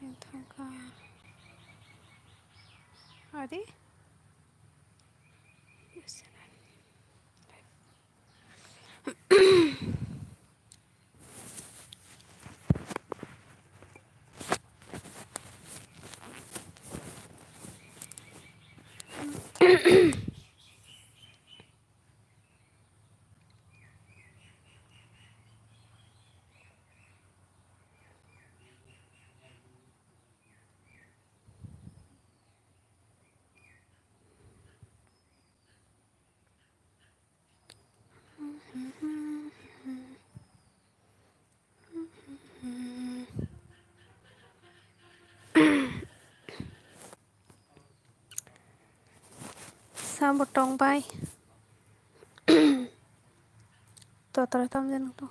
नोंथांखौ अरे sao một trống bay tôi tâm dân tôi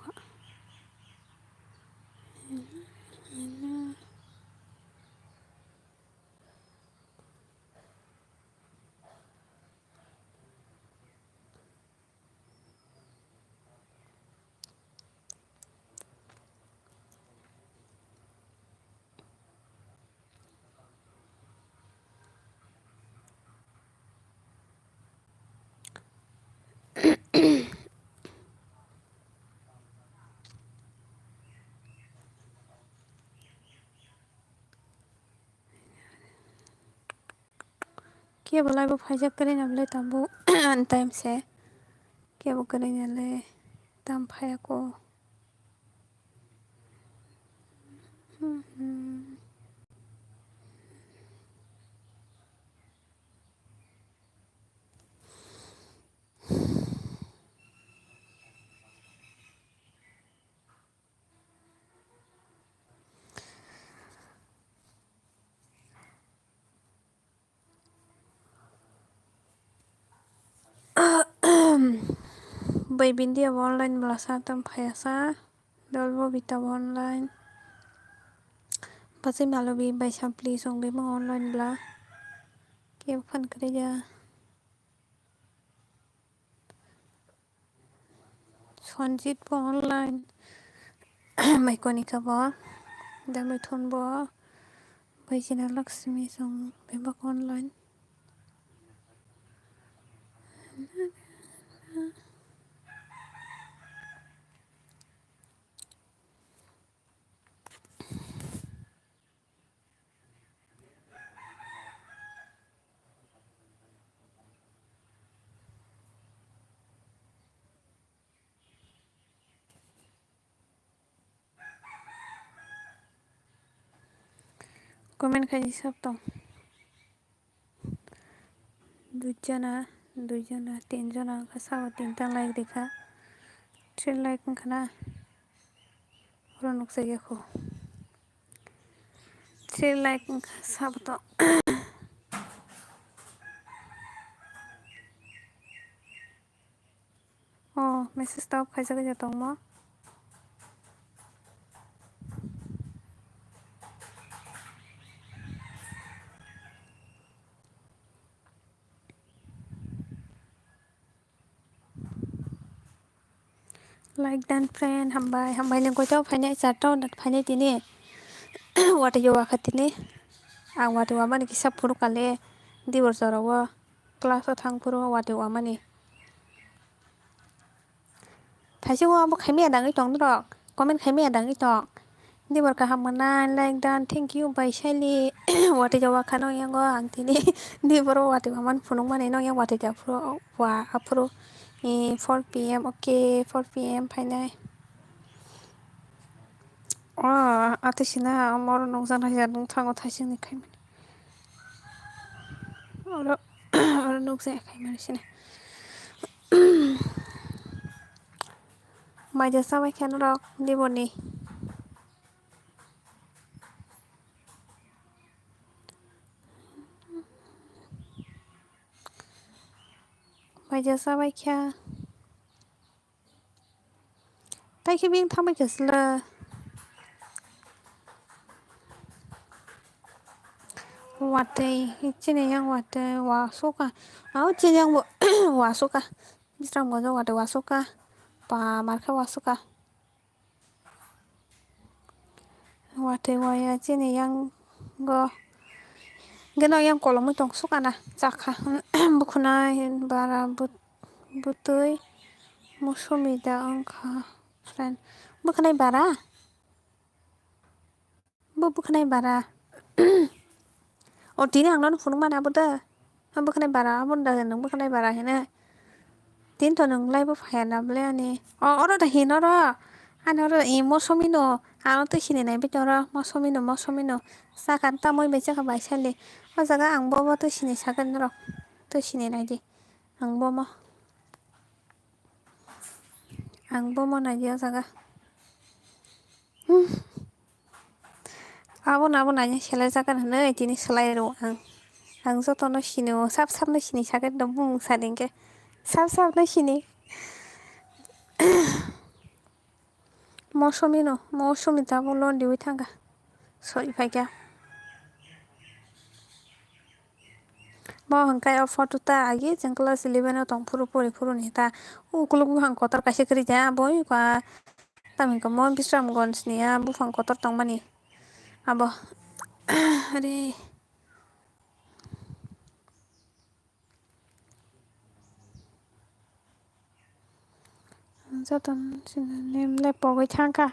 kia boleh bu pajak keren amle tambu time se kia bu keren ale tam payako bay bindi online melasa tam payasa dolbo bita online pasti malu bi bay sampli song bi mang online bla kia fan kerja sonjit bo online mai konika bo damai thon bo bay jina laksmi song bebak online komen kaji sab tong দুইজনা তিনজনা চাও তিনটা like দেখা 3 like খানা Raunak জায়গাখো 3 like sub তো message তাও খাইজা খাইজা তং ম like dan friend hambai nang ko chau phane chato dat phane tini wate yo wakhatini ang wate wa mani kisap furu kale di borsarawa class o thang furu wate wa mani phaise wa bo khaime dangai tong rok comment khaime dangai tong di borka hamana like dan thank you by shaili wate jawa khano yango ang tini di boro wate wa man phunung mani no yang wate ja furu wa afuru 4 pm okay 4 pm final आतसिना मर नंजान हाजारदों थांगो थासिनि खायमोन और नंजाय खायमोन सिना माइजा साबाय खान रक दिबनि माइजा साबाय खा ताइखे बिं थांबाय खसला वाटे इचिने yang wate wa soka au che yang bo wasuka bisram gonjo wate wasuka pa marka wasuka wate waya jene yang go geno yang kolomai tong sukana jaka bukunai bara butui musumi da angka friend bukunai bara bukunai bara tini आंनावनो फुदुंमोन आबो दा बोखोनाय बारा आबो दा नों बोखोनाय बारा हेनो दिनथ' नोंलायबो फायानाब्ले आनि अर दा हेनो र आनो मौसुमिनो आंथ' सिनायनाय बिदर मौसुमिनो साखान तामय बेसे खाबाय साले जागा आंबो तो सिनाय सागोन र तो सिनायनायदि आंबो नायदिया जागा आबो नायनो सेलाय जागोन होनो इदिनो सोलाय र आं जतनो सिनो साबनो सिनि सागोन दं बुं सादेंके साबनो सिनि मौसुमि दाबो दिउइ थांगा सरि फाइका hangkai photo ta agi jeng class 11 tong puru ni ta ukuluk buhang kotor kaise kri ja boi ka tamin ko mo bisram gons ni ya bufang kotor tong mani abo are joton nem le pogoi thangka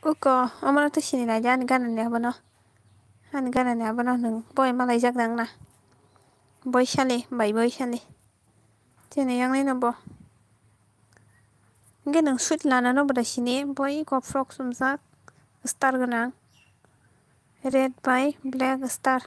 uko amana to sini na jan ganan ne abono nang boy malai jak nang na boy shale jene yang ne bo nge nang sweet lana no bada sini boy ko frog sumjak star ganang red by black star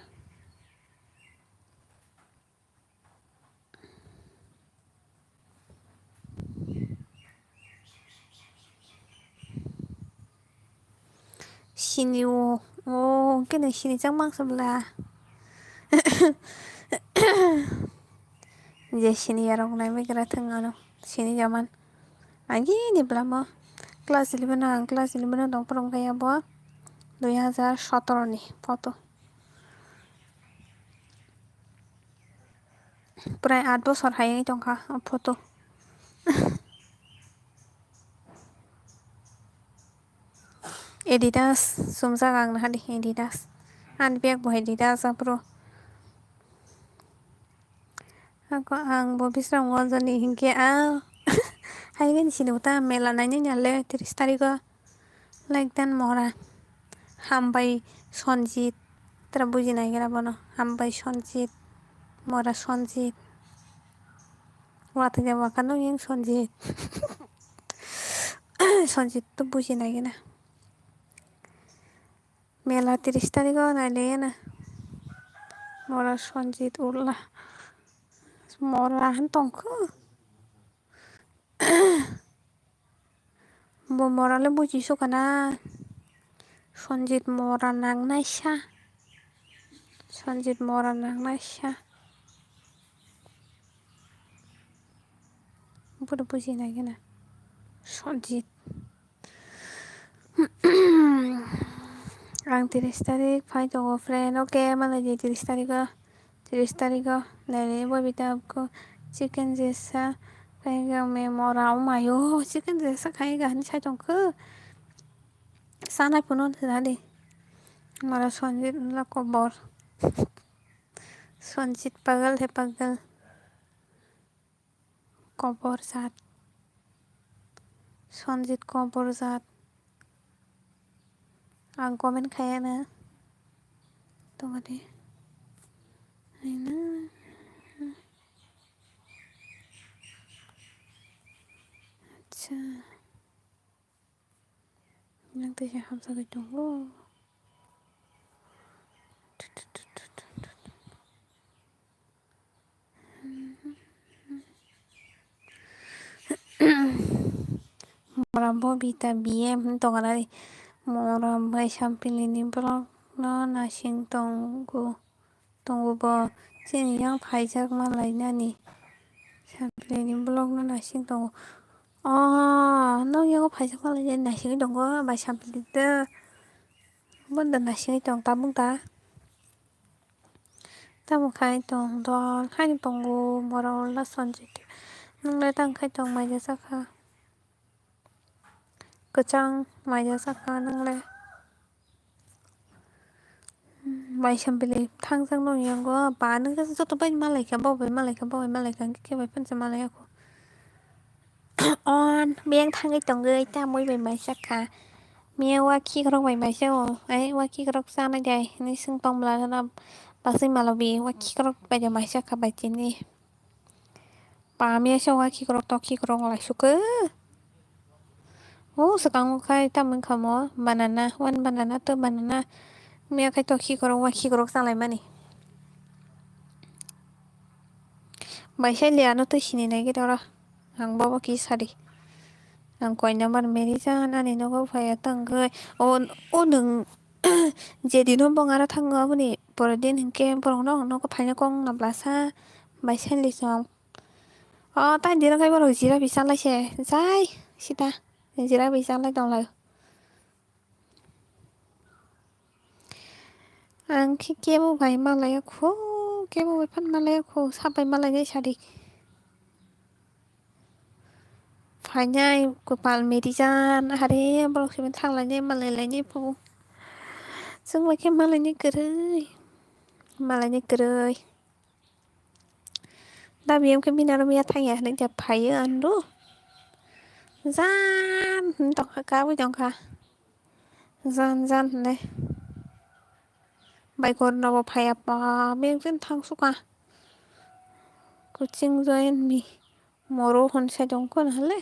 sini ke nang sini jang mang sabla je sini yarong nai me kira thangano sini zaman agi ni blamo class 11 dong porong kaya bo 2017 ni foto prai 8 bosor hai tongka foto Adidas sumjak ang hadi Adidas an beg bo Adidas pro ako ang bo bisram gonjani hingke haingen sini uta mela naine nyale 30 tariko like dan mora hambai sonjit tara buji naigera bono hambai sonjit mora sonjit wata jawa kanu yang sonjit sonjit to buji naigena mela 30 tariko naile na mora sonjit ulla mora han tongku bo mora le buji sukana sonjit mora nangnaisa bodo buji naigena sonjit ang 30 tarik fai tongo friend oke malai 30 tariko naile boy bitabko chicken jesa kaiga me mora umayo chicken jesa kaiga hani sai tongku sana puno thadi mara sonjit la kobor sonjit pagal he pagal kobor zat sonjit kobor zat ang komen kaya na tongade aina acha nang te hamsa ga tongo mora bobita biem tongana mora bai sampilini blog no nasing tonggu bo chini yang phaijak malai nani sampilini blog no nasing tongo nong yang phaijak malai nasing tongo bai sampilite bunda nasing tong tabung ta तामुखाय दं दल खानि दंगु मरावला सनजित नोंलाय दांखाय दं माइजा जाखा गोजां माइजा जाखा नोंलाय माइसोमबिलि थांजां नंयियांगौ बानो जत' बाय मालायखा खेबाय फोनजा मालायाखौ अन बें थाङै दंगै तामय माइसाखा मेवा खिख्रं माइसो ओइ वा खिख्रक जानाय दे नि सों तंब्ला बासै मालाव बे वा खिख्रक बायद माइसाखा बायदिनि पामेस वा खिख्रक थ खिख्रक लासुखो Oh, sekarang kay taman ka mo, banana, one banana, two banana. May kay to hikorong wa hikorok salay mani. Bay siya liano to sinina kita ang bawa kisari. Ang koy naman merisa na nino ko faya tanggay. O nung jadi no bang ara tangga mo ni por din hingke porong no ko phanya kong na blasa bay siya lisong. Tai di na kay baro jira bisa la siya. Sai, sita. Jira bisa la dong la. Ang kikemo bay malaya ko. Kemo bay pan malaya ko. Sabay malaya sari. Fanya ko pal medisan. Hari baro siya thang la niya malaya niya po. Sung bay kem malaya niya keroy. Malaya keroy. Da biyam ke minaro miya thang ya. Nang ja phaya ando. Gian. Tong ka ka với tong ka. Gian này. Bay kon na bo phaya pa. Biyam ken thang suka. Kuching join mi. Moro hon sa jong kon hale.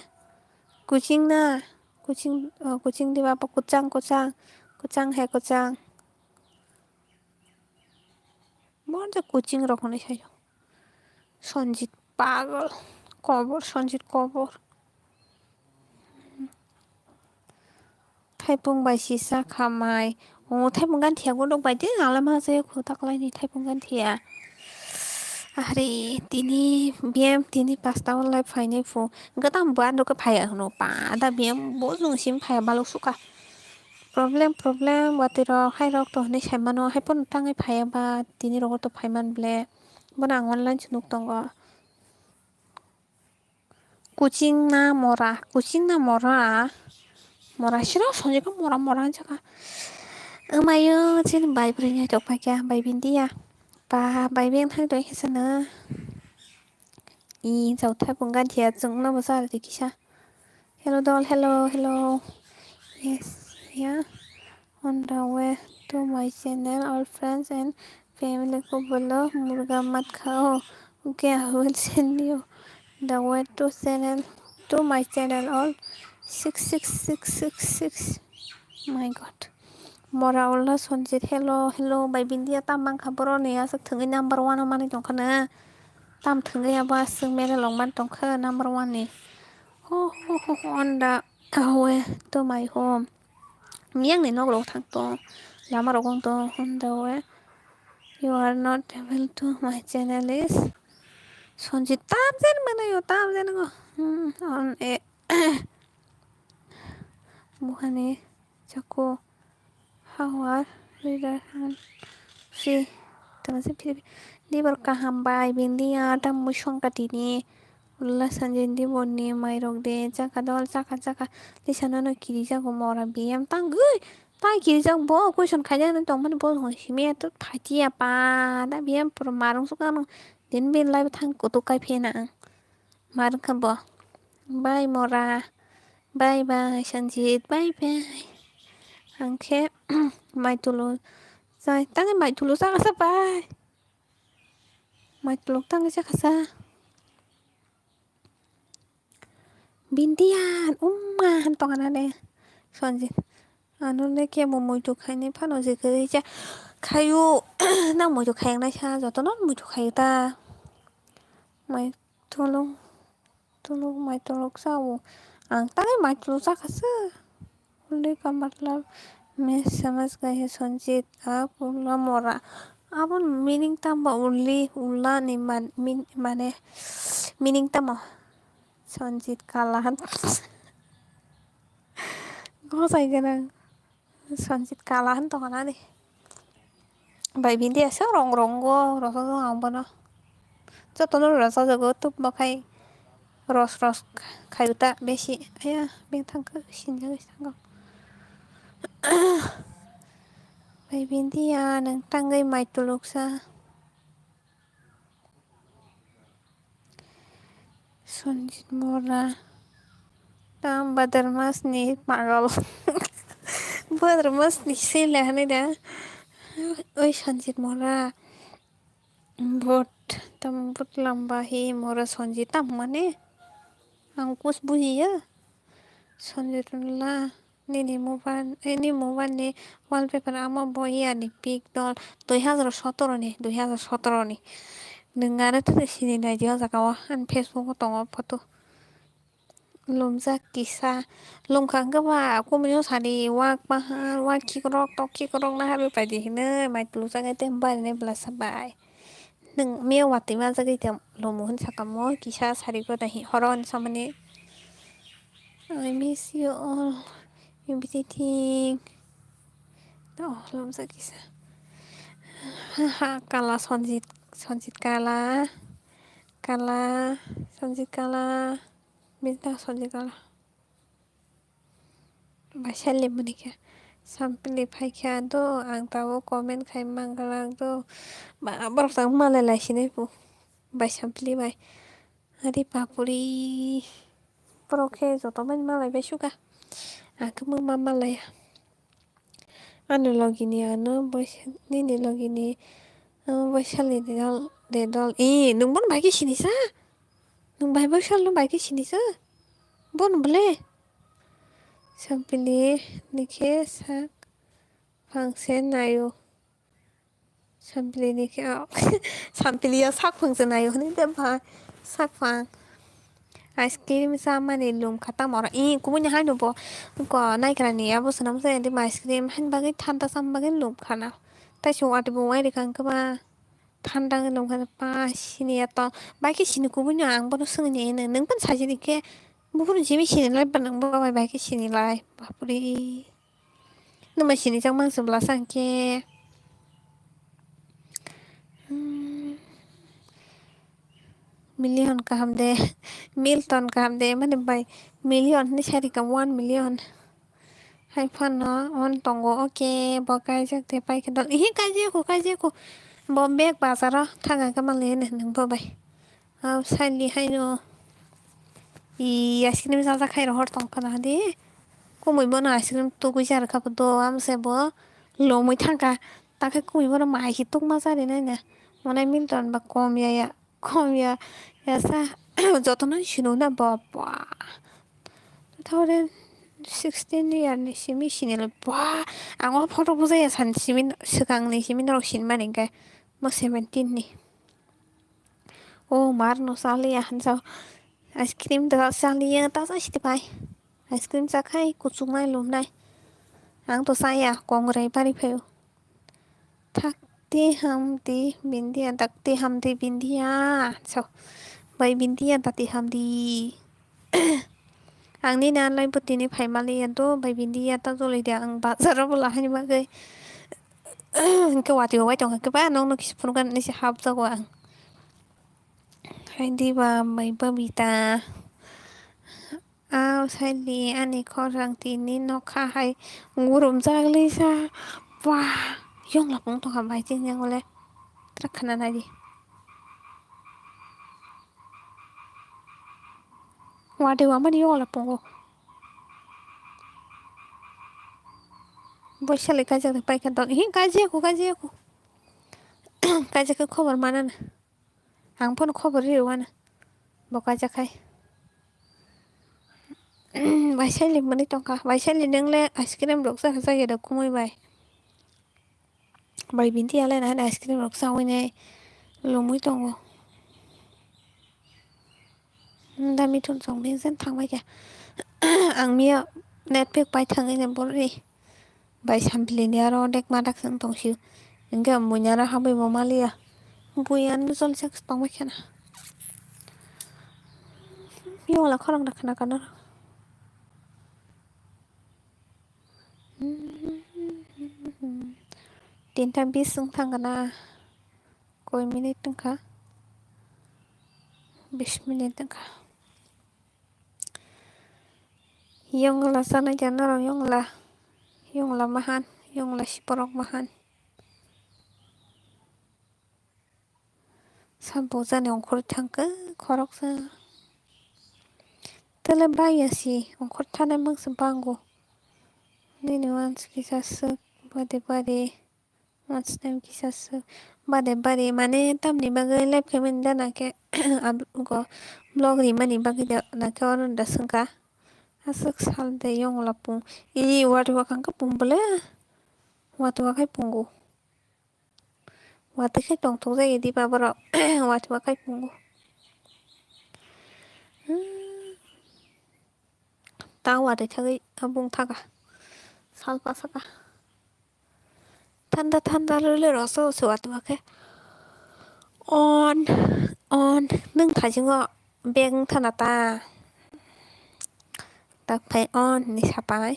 Kuching na. Kuching di ba pa kuchang. Kuchang hai kuchang. Bon ja kuching ro kon sa jong. Sonjit pagal. Kobor sonjit kobor. Taipung bay sisa kamay. Taipung gan thiya gondok bay din alam ha sa ko taklay ni taipung gan thiya. Hari tini biam tini pasta online phai fu gatam buat do ka phai no pa da biam bo jung sim phai balok suka problem watiro hai rok to ne saimano hai pon tangai phai ba tini rok to phai man ble bona online chnuk tongo kuching na mora siro sonje ko mora jaka mayo chin bai prinya to pa kya bai bindia pa bai biang thang to hisana I chào thay bằng gan thiệt dựng nó vào sao thì kisha. Hello doll, hello. Yes, yeah. On the way to my channel, all friends and family को बोलो मुर्गा मत खाओ. Okay, I will send you the way to my channel all 66666. My God. Mora Allah sonjit hello by bindia tamang kaboro ne asak thungi number 1 mani tongkana. Tam thungi aba sung mera longman tongka number 1 ni. On the way to my home. Miang ni noglo thang to. Lama rokong to on the way. You are not able to my channel is. Sonjit tam zen mana yo tam zen go. On e buhani chako hawar leader han si tamase phi di berkaham bai bindia tam mushong katini ulla sanjendi bonni mairok de chaka di sana no kiri jago mora biam tanggui tai kiri jang bo question khaja no tong man bo ho hime to phati apa da biam pro marung suka no din bin lai thang ko to kai phena mar khan bo bye mora bye sanjit bye angke mai tulu sai tangai mai tulu sa sa bye mai tulu tangai sa sa bintian hantong anane sonjit anu ne ke mo moitu khaini phano je kari cha khayu na moitu khayang na cha joto non moitu khayu ta mai tulu mai tulu sao ang tangai mai tulu sa khasa उल्ले का मतलब मैं समझ गए संजीत आप उल्ला मोरा अब meaning तम उल्ली उल्ला नि माने meaning तम Sanjeet कालाhan kok saya kena Sanjeet कालाhan to kana deh Bởi vì dia sợ rong rong go rasa so ang bana. Cho tôi nó rasa so go tup mà khai ros khai uta besi. Aya beng thang ke sin jaga sang. Bởi vì dia nang tangai mai tuluk sa. Sonjit mora. Tam badar mas ni pagal. Badar mas ni sila ni dah. Oi Sanjit mora. बहुत लंबा ही मोरा सन्जिता माने आं कुछ बुझियो सन्जितला नि मोबाइलनि wallpaper आमा बहियानि pick दल 2017 नोंआनोथ' सिनायनायदियाव जागावा आं फेसबुकाव दङ फट' लोमजा लोमखांगोबा कमियाव सानि वाक खिक्रक नाहारबायदिहैनो माइतुल जागाय tembaline sabay nung miyo wati ma jagay tem lomuhun sakamo kisa sariko dahi horon samani I miss you all everything oh lomsa kisa haha kala sonjit kala sonjit kala minta sonjit kala Basyali menikah sampai faikha do ang tawo comment khai manggalang do ba abar sang malala sini pu bai sampli bai hari papuri proke joto man malai bai suka aku mama malai anu logini anu nini logini basyali de dol nung bon bai ki sinisa nung bai basyal nung bai ki sinisa bon bole sampili nikhe sak phangse nayo sampili nikhe sampiliya sak phangse nayo hne de bha sak phang ice cream sa mani lum khata mora kubunya haino bo ko naikrani abo sanam se de ice cream han bagai thanda sam bagai lum khana tai so ati bo wai rekang kaba thanda lum khana pa sini ato baiki sini kubunya ang bono sengni nung pan sajini ke bukan sini sini lai panang bawa baiki sini lai bapuri numa sini jang mang sebelah sangke million kaham de Milton kaham de mane bai million ni sari kam 1 million hai fan no on tongo oke bokai jak te pai kedal kaje ko bombek basara thanga kamal ne nang bo bai au sali hai no ice cream sa khai ro hor tong kana de kumui bono ice cream tu ku jar ka do am se bo lomui thangka takai kumui bono mai hi tuk ma sari na na mane Milton ba kom ya sa jotono shinu na ba 2016 yearनि simi sinil bwa ang photo buzaya san simin siगांनि simin rok sin maninka mo 17 ni mar no saliya hansa ice cream da saliya ta sa shtipai ice cream sakai kuchungai lumnai ang to saya kongrai pari phayo thakti hamti bindia takti hamti bindia so bai bindia takti hamdi आंनि नालाय बतिनि फाइमालियाथ' bai bindia ta jolai dia ang bazaraw lahani bagai ke wati wai tong ke ba nong nok spurgan ni si hab jago ang hai di ba mai babita aw sali ani khorang tini nokha hai ngurum jagli sa wah yong lapong to ham bai jing yang ole trakhana nadi wade wa mani yong lapong Vaishali কাজে পাইকান তো কাজে aku kaje ke खबर mana na ang pun खबर riwana boka jakai Baisali mani tongka Baisali nengle ice cream rok sa ya da kumui bai binti ala na ice cream rok sa wine lomui tongo da mitun song ning sen thangbai kya ang mia net pack pai thangai na bori bai sampli ni aro dek madak sang tongsiu engga munyara habai momalia buyan sol sex tongbai kana yo la khorang da kana kana तिनथा 20 जों थांगोन ना कय minute दोंखो 20 minute दोंखो Yung sana dyan na yung lamahan, yung siporok mahan. Sampo zane ongkor tangka korok sa. Tala baya si ongkor tana mang sampango. Nini wans kisasuk bade wans time kisasuk bade mane tamni bagai live kemen dana ke go blog ri mani bagai na ke orun da sungka. Asuk sal de yung lapung. I watu wakang ka pumbala. Watu wakai punggu. Watu kai tong tong zai di babara. Watu wakai punggu. Tahu ada cagai abung taga. Salpa saka. Tanda lele rasa watu wakai. On nung tajingo beng tanata. Tak pai on ni sapai.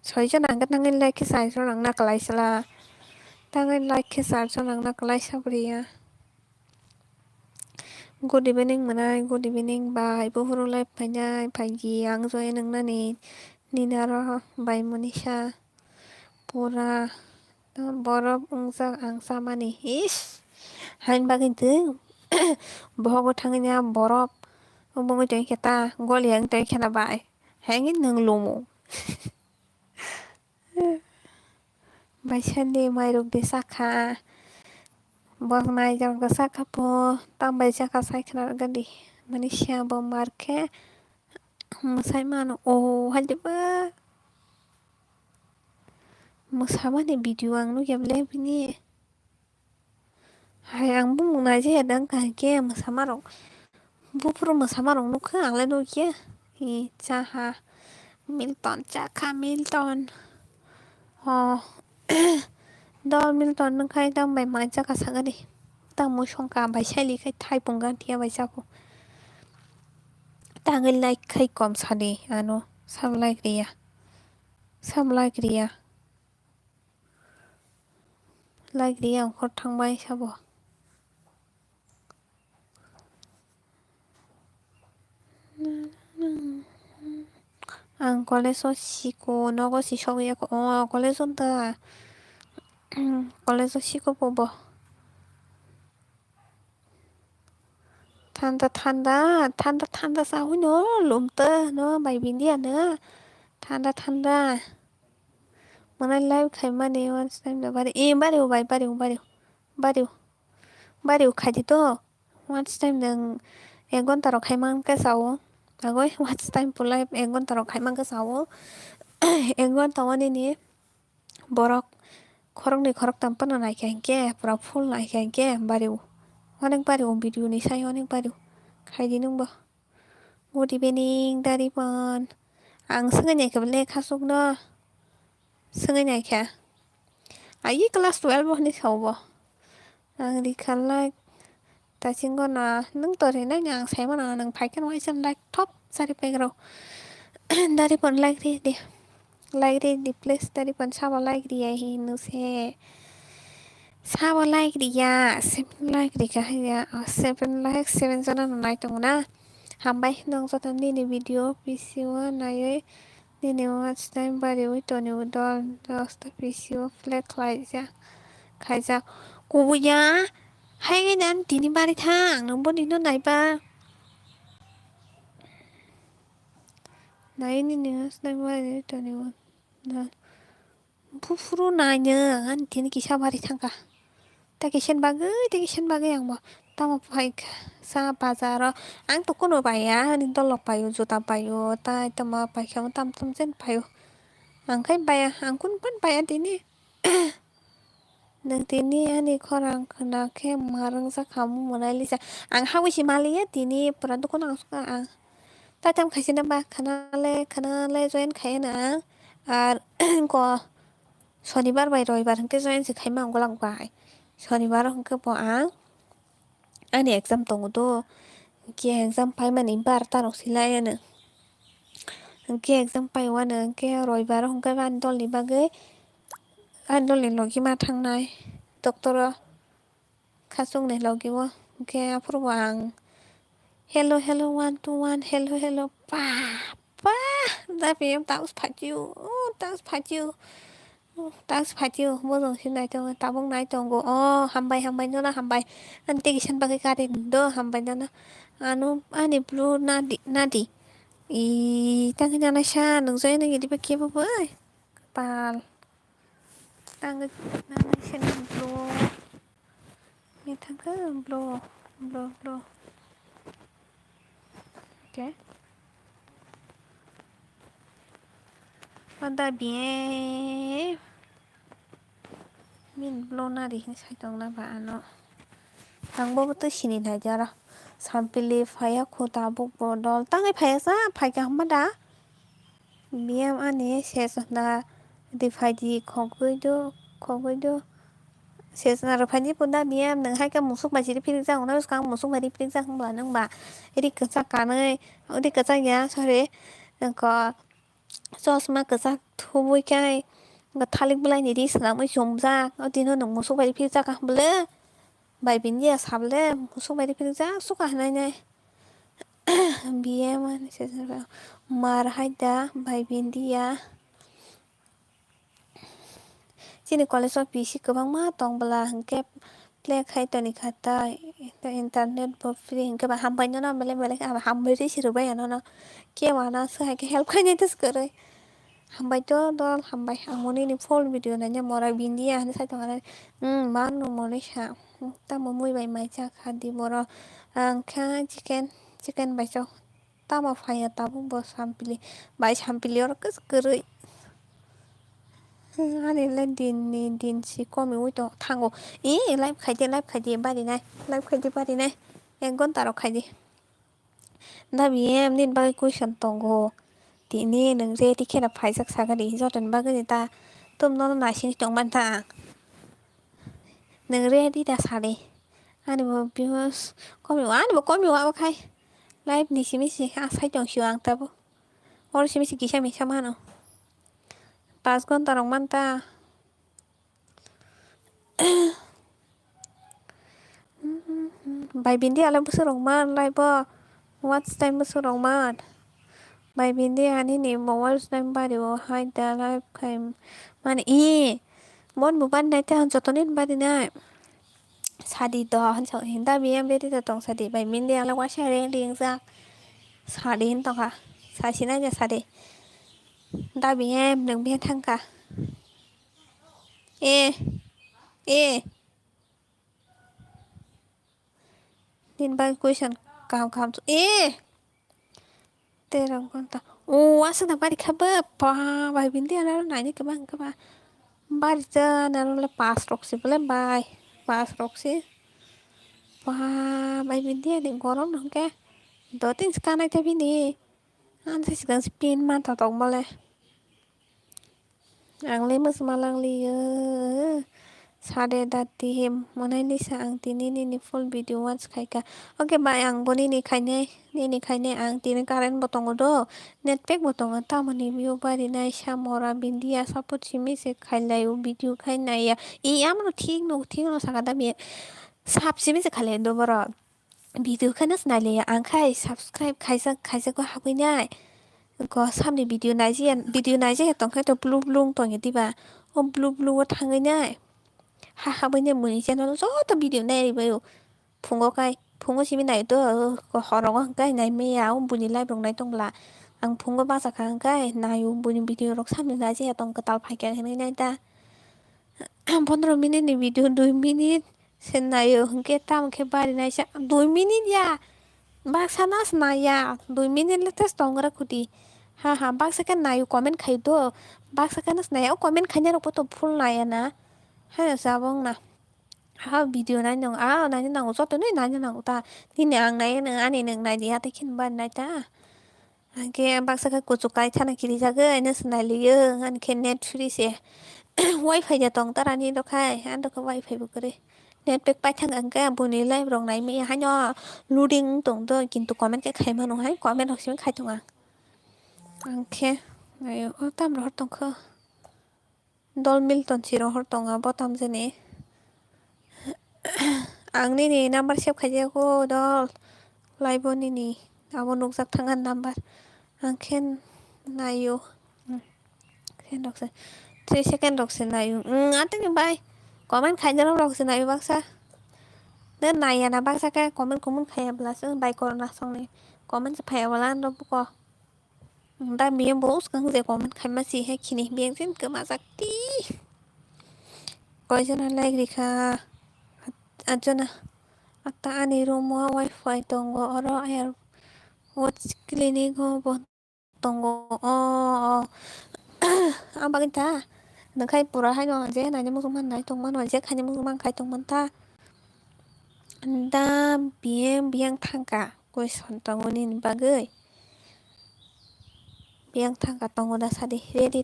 Soalnya nangkat nangin like sai so nang nakalai sala. Tangan like sai so nang nakalai sabriya. Good evening manai, good evening bye. Buhuru live panjai pagi ang joy nang nani. Ninara by Monisha. Pura borok ungsa ang sama ni. Ish. Hain bagin tu. Bogo tangnya borok. Bungo joy kita. Gol yang joy kena bye. Hangin nang lumu. Baishande mairuk desaka. Bos mai jang saka po. Tambay jaka sai kena gadi. Manisha bom marke. Musai mano. Oh hadiba. Musama ni video ang nu yam le bini. Hai ang bung na je dang ka ke musamarong. Bupro musamarong nu ka ang le nu ke. I chaha Milton chaka Milton. Oh. Dol Milton nung kai dam bai ma jaka sagadi. Tang mo shong ka bai shai li kai thai pungan tia bai chapo. Tangil like kai kom sadi ano. Sam like ria. Like ria ang khot thang bai sabo. Ang koleso shiko nogo si shogu yako. Oh koleso da. Koleso shiko bobo. Tanda sao no lum tơ no bai bindia no. Tanda. Mana live khai mane once time da bari. Bariu khai to. Once time dang egon taro khai mang ka sao. Agoi once time pu live egon taro khai mang ka sao. Egon tawani ni borok khorok tampan na ke pura full na ke bariu. Onek bariu video ni sai onek bariu. Khai di nung ba. Good evening daripon. Ang sengenya ke bele kasuk no. Sengenya ke. Ayi kelas 12 ni sao ba. Ang di kan like ta singo na nung to re na nyang sai mana nang phai kan wai san like top sari pegro. Daripon like di. Like di place daripon sabo like di hi nu se. Sabo like di ya. 7 like di ka ya. 7 like 7 sana na tong na. Hambai nong so tan ni video pisiwa na ye. Ni watch time bari wi to ni dol just pisiwa flat khai ja. Ku ya. Hay cái nan tini bari thang nung bon dino nai ba. Nai ni nai bari to ni na. Bufuru nanya an tini kisah bari thang ka. Ta kisah bagai yang ba. Tama pai sa bazar ang to kono ba ya ni dolo payo juta payo ta tama pai kham tam jen payo. Ang kai ba ya ang kun pan ba ya tini. Nang tini ani korang kena ke marang sa kamu monai lisa. Ang hawi si mali ya tini peran tu konang suka ang. Ta tam kasi na ba kanale join kaya na ar ko shonibar bai roibar hangke join si khai mang golang bai. Shonibar hangke po ang ani exam tongu do ki exam pai man imbar tarok sila ya na. Hangke exam pai wana hangke roibar hangke ban dol ni bagai anh lo liền lagi ma थांनाय डक्टरा खासंनाय lagiwo ke apurwang hello hello 121 hello hello pa pa da pem taus phachu taus phachu taus phachu mo sinai tong tabong nai tong go hambai hambai no na hambai ante kisan bagai kare do hambai no na anu ani blue nadi I tangnya na siya nung zoy nang hindi pa kiba ba pal tangnya na siya ng blue may tangga blue okay anda bien min blue na di sa itong na ba ano tang bo to sini na jara sampili phaya khota bu bodol tangay phaya sa phaya ka hamada biam ani ses na di phaji khogoi do सेसना रफानि पुदा बिया नोंहाय का मुसुक बाजिरि free जागोन ना उसका मुसुक बारि free जाखांब्ला नों बा एरि गोजा कानै ओरि गोजा गैया सरि नोंखौ ससमा गोजा थुबैखाय थालिक बिलाइ निरि सोलामै जमजा ओदिनो नों मुसुक बारि फिरिक जाखांब्ला बाय बिनिया साबले मुसुक बारि फिरिक जा सुका हनाय बिया मान सेसना मार हायदा बाय बिन्दिया Sini कलेजाव बिसि गोबां मा दंब्ला हंके प्ले खायतनि खाता इन्टारनेट बो फ्रि हंके बा हामबायनो ना बेले हामबाय सिरबाय ना केवाना सहायके हेल्प खायने तस्करै हामबायथ' दल हामबाय आमनि नि फुल भिडिअ नायनो मरा बिन्दिया हने सायथाङा मा नु मनेसा तामो मुइबाय माइसा खादि मरा आंखा चिकेन बायसाव तामा फाया ताबु बो सामपिलि बाय सामपिलि और कस करै हानिलाय दिनसि कमि उइथ' थांगौ लाइभ खायदे बारिनाय 1 घन्टाराव खायदे दा बिएम दिन बागै कुइसन दंगौ दिनि नों जे टिकेट फाइजाक सागरि जतन बागै दा तुमनो नासिनि दंमान ता नों रेडि दा सादे आनिबो कमि वाबाखाय लाइभ निसिमिसि आसाय दंसिव आं ताबो हरसिमिसि गिसा मिसा मानो 5 घन्टाराव मानता बाय बिन्दि आलाय बोसोरावमान लाइभ वाट्स टाइम बोसोरावमान बाय बिन्दि आनि नि वाट्स टाइम बारिव हाय दा लाइभ खाय माने मन बुबान नायता जतनि बारिनाय सादि द हनसा हिंदा बिएम रेडि दा दं सादि बाय बिन्दि आलाय वासा रेडि जा सादि हिनतका सासिना जा सादि दा बिएम नों बे थांखा दिन बागै कुइसन गाहाम 13 घन्टा आसोना बारिखाबो बाय बिन्दि आलाय नायनि गोबां बारिजा नालाय 5 रक्सिबोलाय बाय 5 रक्सि बाय बिन्दि आनि गरम नंके 2 दिन कानाय था बिनि आनसे सिगां स्पिन माथा दंबालाय आंलाय मोसमालांलियो सादे दाति मोनायनिसा आं दिनि फुल भिडिअ वाच खायका ओके बाय आंबो निनिखायनो आं दिनि कारेन्ट बो दङ द नेट पेक बो दङ तामानि भिउ बारिनाय सामरा बिन्दिया सापोर्ट सिमिसे खायलायो भिडिअ खायनाया आमनो ठीक न सागादा बे साबसिमिसे खालायदो बर भिडिअ खानस नायलाया आंखाय साबस्क्राइब खायजाखौ हाबैनाय को सामनि भिडिअ नायजे तंखायथ ब्लु तंयदिबा ब्लु थाङैनाय हाबैनाय मोनि चेनेल जत भिडिअ नायबायो फुङाव सिमि नायदो हराव हंखाय नायमेया उम्बुनि लाइभ रंनाय दंब्ला आं फुङाव बाजाखा हंखाय नायो उम्बुनि भिडिअ रक सामनि नायजे दं कताल फायका हनै दा 15 मिनिटनि भिडिअ 2 मिनिट से नायो हंके तामखे बारिनाय 2 मिनिट या बाक्सानास नाया 2 मिनिट लेटेस्ट दंगरा खुदी हा बाक्साका नायो कमेन्ट खायदो बाक्साकानास नाया कमेन्ट खायनाय रकबो फुल नायाना हाय जाबं ना भिडिअ नायनो नांगौ जतनो नायनो नांगौ ता दिनै आं नायो नों आनि नों नायदि हाथाय खिन बारिनाय ता आंखे बाक्साका कुचुकाय थाना खिरि जागोन नोंसो नायलियो आंखे नेट फ्रिसे वाइफाइ जा दं तारानि दखाय आंदोखौ वाइफाइ बकरे नेट पेक पाइथां अंके बुनि लाइभ रंनाय मे हानो लुडिं दंदो किन्तु कमेन्ट के खायमा नहाय कमेन्ट हसिम खायथङा आंखे नायो तामर हर दंखो Dol Milton Siro tonga bottom jeni आंनि नै नाम्बार सेभ खायजायाखौ दल लाइभनि नि abo nugjak thangan number ang khen nayo khen rokse 3 second rokse nayo atini bai comment khainjarok rokse nayo baksa no naya na baksa ke comment kumun khayablaso bai korna songni comment phayabala no buko da biyo bos kang je comment khaimasi he khini bengsin gomajakti koijona like rikha atjona ata ani room o wifi tongo oro air watch clinic o tongo ang bagin ta nangkai pura hai no je nani musuman nai tongman je khani musuman khai tongman ta da biang thangka question tongoni ni bagai biang thangka tongo da sadi ready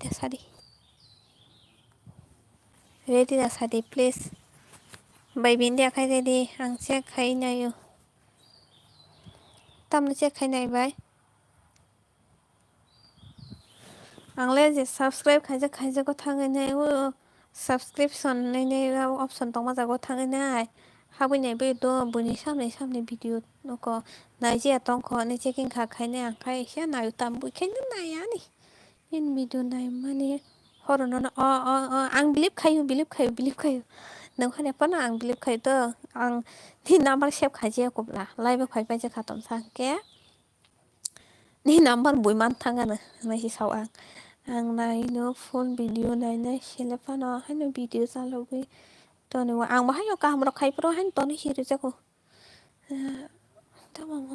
da sadi please bai bindi akai ready ang check khai nayo tamno check khai nai bai आंलाय जे subscribe खायजागो थाङैनाय subscription नाय अपसन दं माजागो थाङैनाय हाबैनायबो दं बुनि सामनै video नख नायजे तंख नै checking खाखायनाय आंखाय एसे नाय ताम बुखायनो नाया नि इन भिडिअ नाय माने हरनो आं बिलिभ खायो नोंखौ एफा आं बिलिभ खायो तो आं नि नाम्बार सेभ खायजायाखैब्ला लाइभ फायबाय जे खाथम सानके नि नाम्बार बयमान थाङानो नायसि साव आं नायनो फुल भिडिअ नायनाय सेलेफानो हायनो भिडिअ चालौगै तने आं बाहाय कामर खायफ्रो हाय तने हिरो जाको तमाम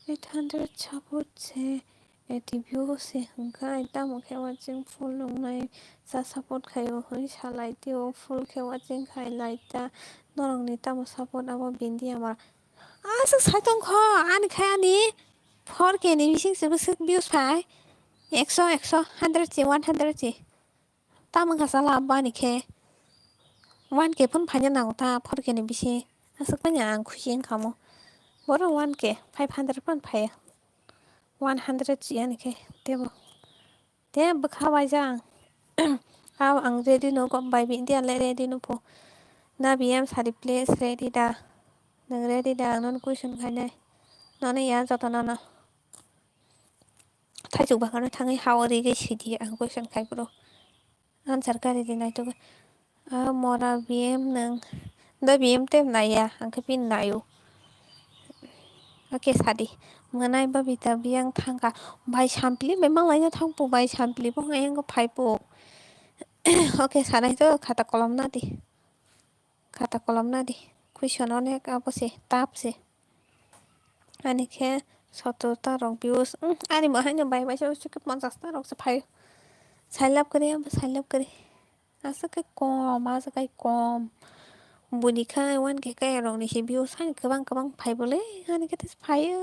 800 support से 80 view से हंखाय तमो खेवाचिं फुल नंनाय जा support खायो हय सालायतिओ फुल खेवाचिं खाय लाइटा नरंनि तमो support आबो बिन्दि आमार आसो सायतंख आनि खायानि 4k नि बिसिं सबसे views फाय 100 100 ची tamang kasala bani ke 1k pun phanya nang ta 4k ni bisi asuk panya ang khusin khamo boro 1k 500 pun phaya 100 ची ani ke tebo khawai jang aw ang ready no kom bai bi india le ready no po na bm sari place ready da nang ready da non question khainai nona ya jotona na थाइजौ बागानो थाङै हावरी गैसिदि आं कुइसन खायब्रो answer गारि दिनाय तो मरा BM नों दा BM टेम नाया आंखौ पिन नायो ओके सादि मोनाय बबिता बियां थांगा बाय सामप्लि मेमां लायनो थांपो बाय सामप्लि बो आयंगो फाइपो ओके सानाय तो खाता कलम ना दि कुइसन अनेक आपसे ताप से आनिखे 70 rong views ani mo haino bai bai 50 rong se phai Scilab करे asa kai kom bunika 1k kai rong ni views hain गोबां फाइबोलै ani ketes फायो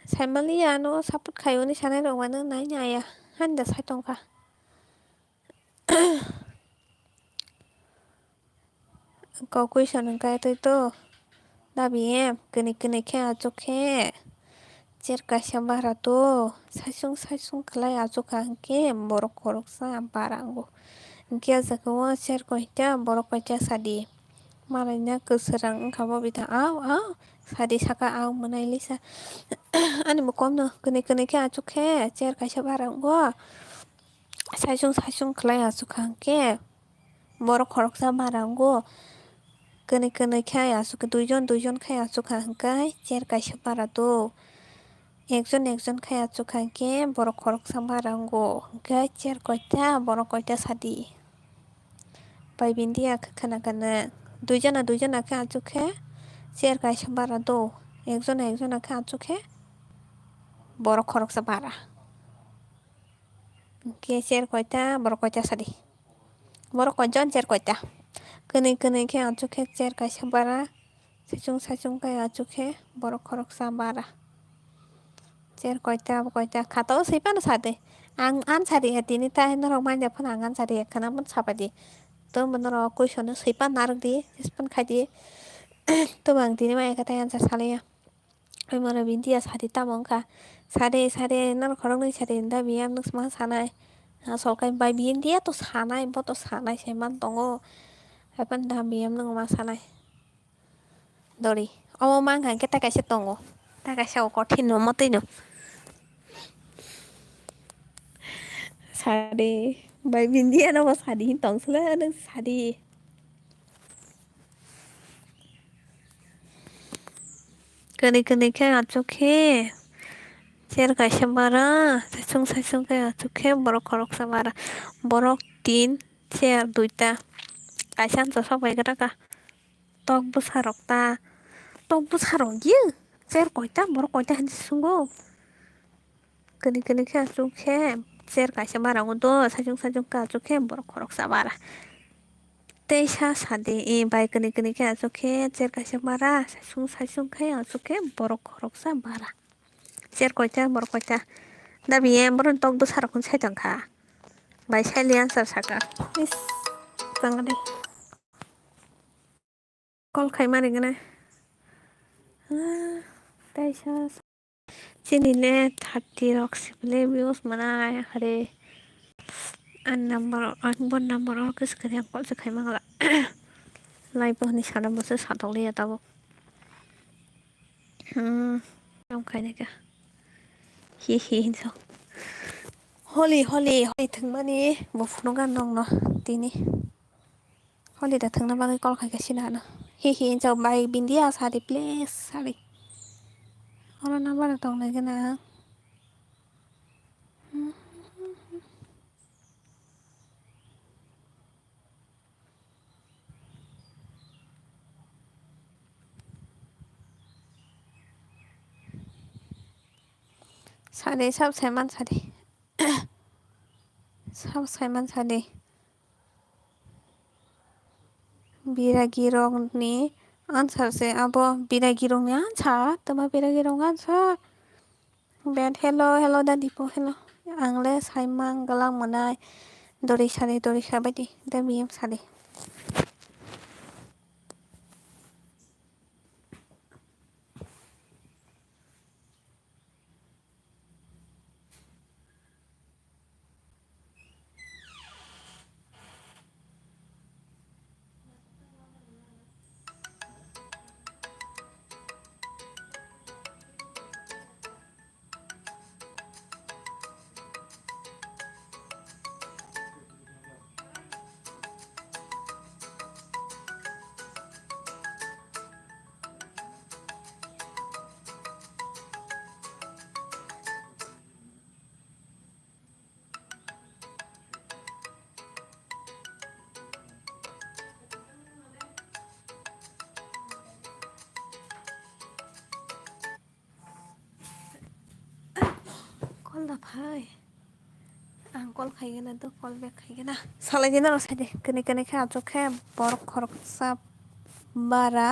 साइमालि आनो support खायो नि सानाय रं मानो नाय नाया हानदा साइतंखा को कुइसन काय तो दा बिएम कने खे आजोखे Cerkasya barato saisung kelai azuka ke borok sa barango kia zakawa cerkoita borok baca sadi maranya keserang kabo bita aw sadi saka aw menai lisa ani mukomno kene ke azuke cerkasya barango saisung kelai azuka ke borok sa barango kene ke azuka duijon kaya azuka kai cerkasya barato একজন খাই আছো খাইকে বড় খরক সাম্বারাঙ্গো গাছের কয়টা বড় কয়টা সাদি বাই বিন্দি আখা খানা দুইজনা খা আছো খে চেয়ার গাই সাম্বারা দো একজন খা আছো খে বড় খরক সাম্বারা কে চেয়ার কয়টা বড় কয়টা সাদি বড় কয়জন চেয়ার কয়টা কনে খে আছো খে চেয়ার গাই সাম্বারা সাইসুং গাই আছো খে বড় খরক সাম্বারা Cer koita khatao sipano sade ang ansari hatini ta henro manja phan ang ansari khana mun sapadi to monoro question sipan nardi ispan khadi to bang tini mai kata answer salaya ai mara bindia sadi tamongka sade nar khorong ni sade nda biam nus ma sanai आसलखाय बाय बिदियाथ' सानाय बथ' सानाय सेमान दङ hapan dami nang masalah dori o mang kita kasih tongo ta kasih o kotin no mati no sadi bai bindia no sadi tong sala nang sadi kani kani ka achoke cher kasih bara sasung ka achoke borok korok sabara borok tin chair duita kasan so sabai ka tok busarok ta tok busarok ye chair koita borok koita han sungo kani kani ka achoke cher kasih bara ngodo sajung ka achoke borok korok sabara Teisa sade bai kani kani ka achoke cher kasih bara sasung ka achoke borok korok sabara cher koita borok koita da bien boron tok busarok kun sai ka bai sai lian saka is tangade kol khai mari gana teisa Chinile 30 rocks views mana hare an bon number kus kaya kol se khai mangala lai po ni sada bo se sadole ya tabo am khai ne ka hi so holi thangmani bo phuno gan dong no tini holi da thangna bagai kol khai ka sina na hi so bai bindia sari please sari ora na bara tong na gana sade sab saiman sade sab saiman sade biragi rong ni answer se abo biragi rong ni answer tama biragi rong answer bet hello da dipo hello angle saimang galang manai dori sa badi da miem sade kol da phai ang kol khai gana to kol back khai gana salai gana sade kani kha achokhe borok khorok sa bara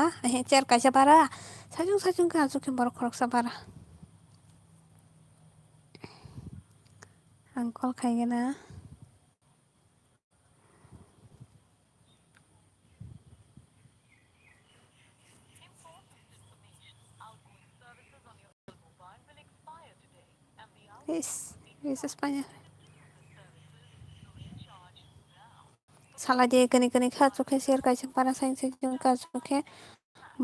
cher kaisa bara sajung ka achokhe borok khorok sa bara ang kol khai gana es España salade kani kha achokhe cher kaisa bara sajung ka achokhe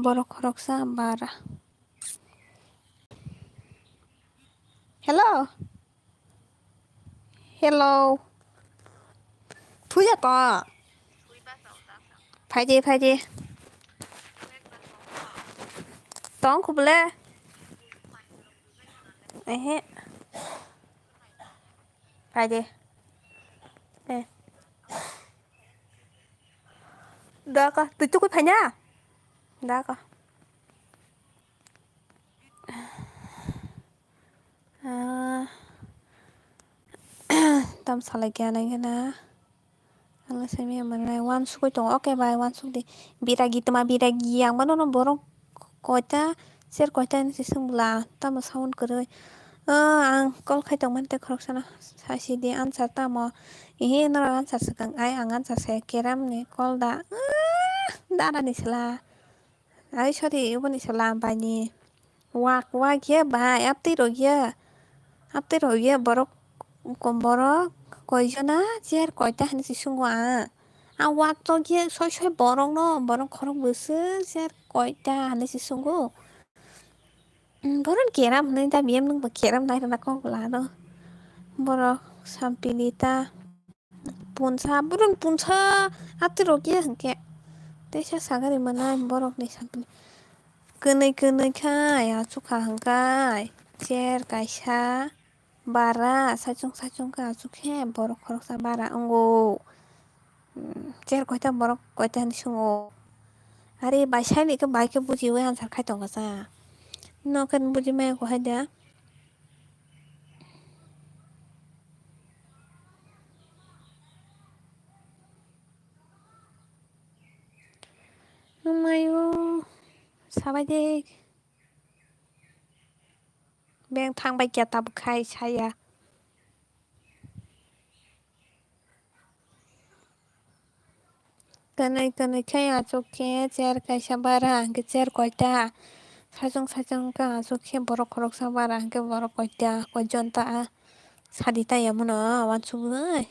borok khorok sa bara hello thuya ta phai je tong khubule ehe phai je được rồi từ chúc quý phải nhá được rồi tâm sao lại kia này na ang sa mi mana wan su ko tong okay bye wan su di biragi yang mano no borong kota ser kota ni sisumla tama sound करे ang kol khai tong man te khorok sana sa si di answer tamo ihe no answer sakang ai ang answer se keram ni kol da dara ni sala ai sorry ubani sala bani wa kia ba apti ro kia borok কয়জনা chair কয়টা হানিছি সুঙ্গা awak to je soi soi borong no borong khorok bösö chair কয়টা হানিছি সুঙ্গু borong keram nei ta biem nung ba keram nai na kong la no borok sampilita punsa burun punsa atiro kia hengke tesa sagari manai borok ni sampili könoi khai achukha hangkai chair kaisa bara sachung ka achukhe borok khoroksa bara ongo chair koita borok koita ni sungo are bai saini ke bai ke bujiwe answer khai tongo sa no kan buji mai ko haida Mayo sabadik beng thangbai kya tab khai saya könoi khai achukhe chair kaisa bara hangke chair koita sajong ka achukhe borok khoroksa bara hangke borok koita koijon ta sadi taiyamono wansugoi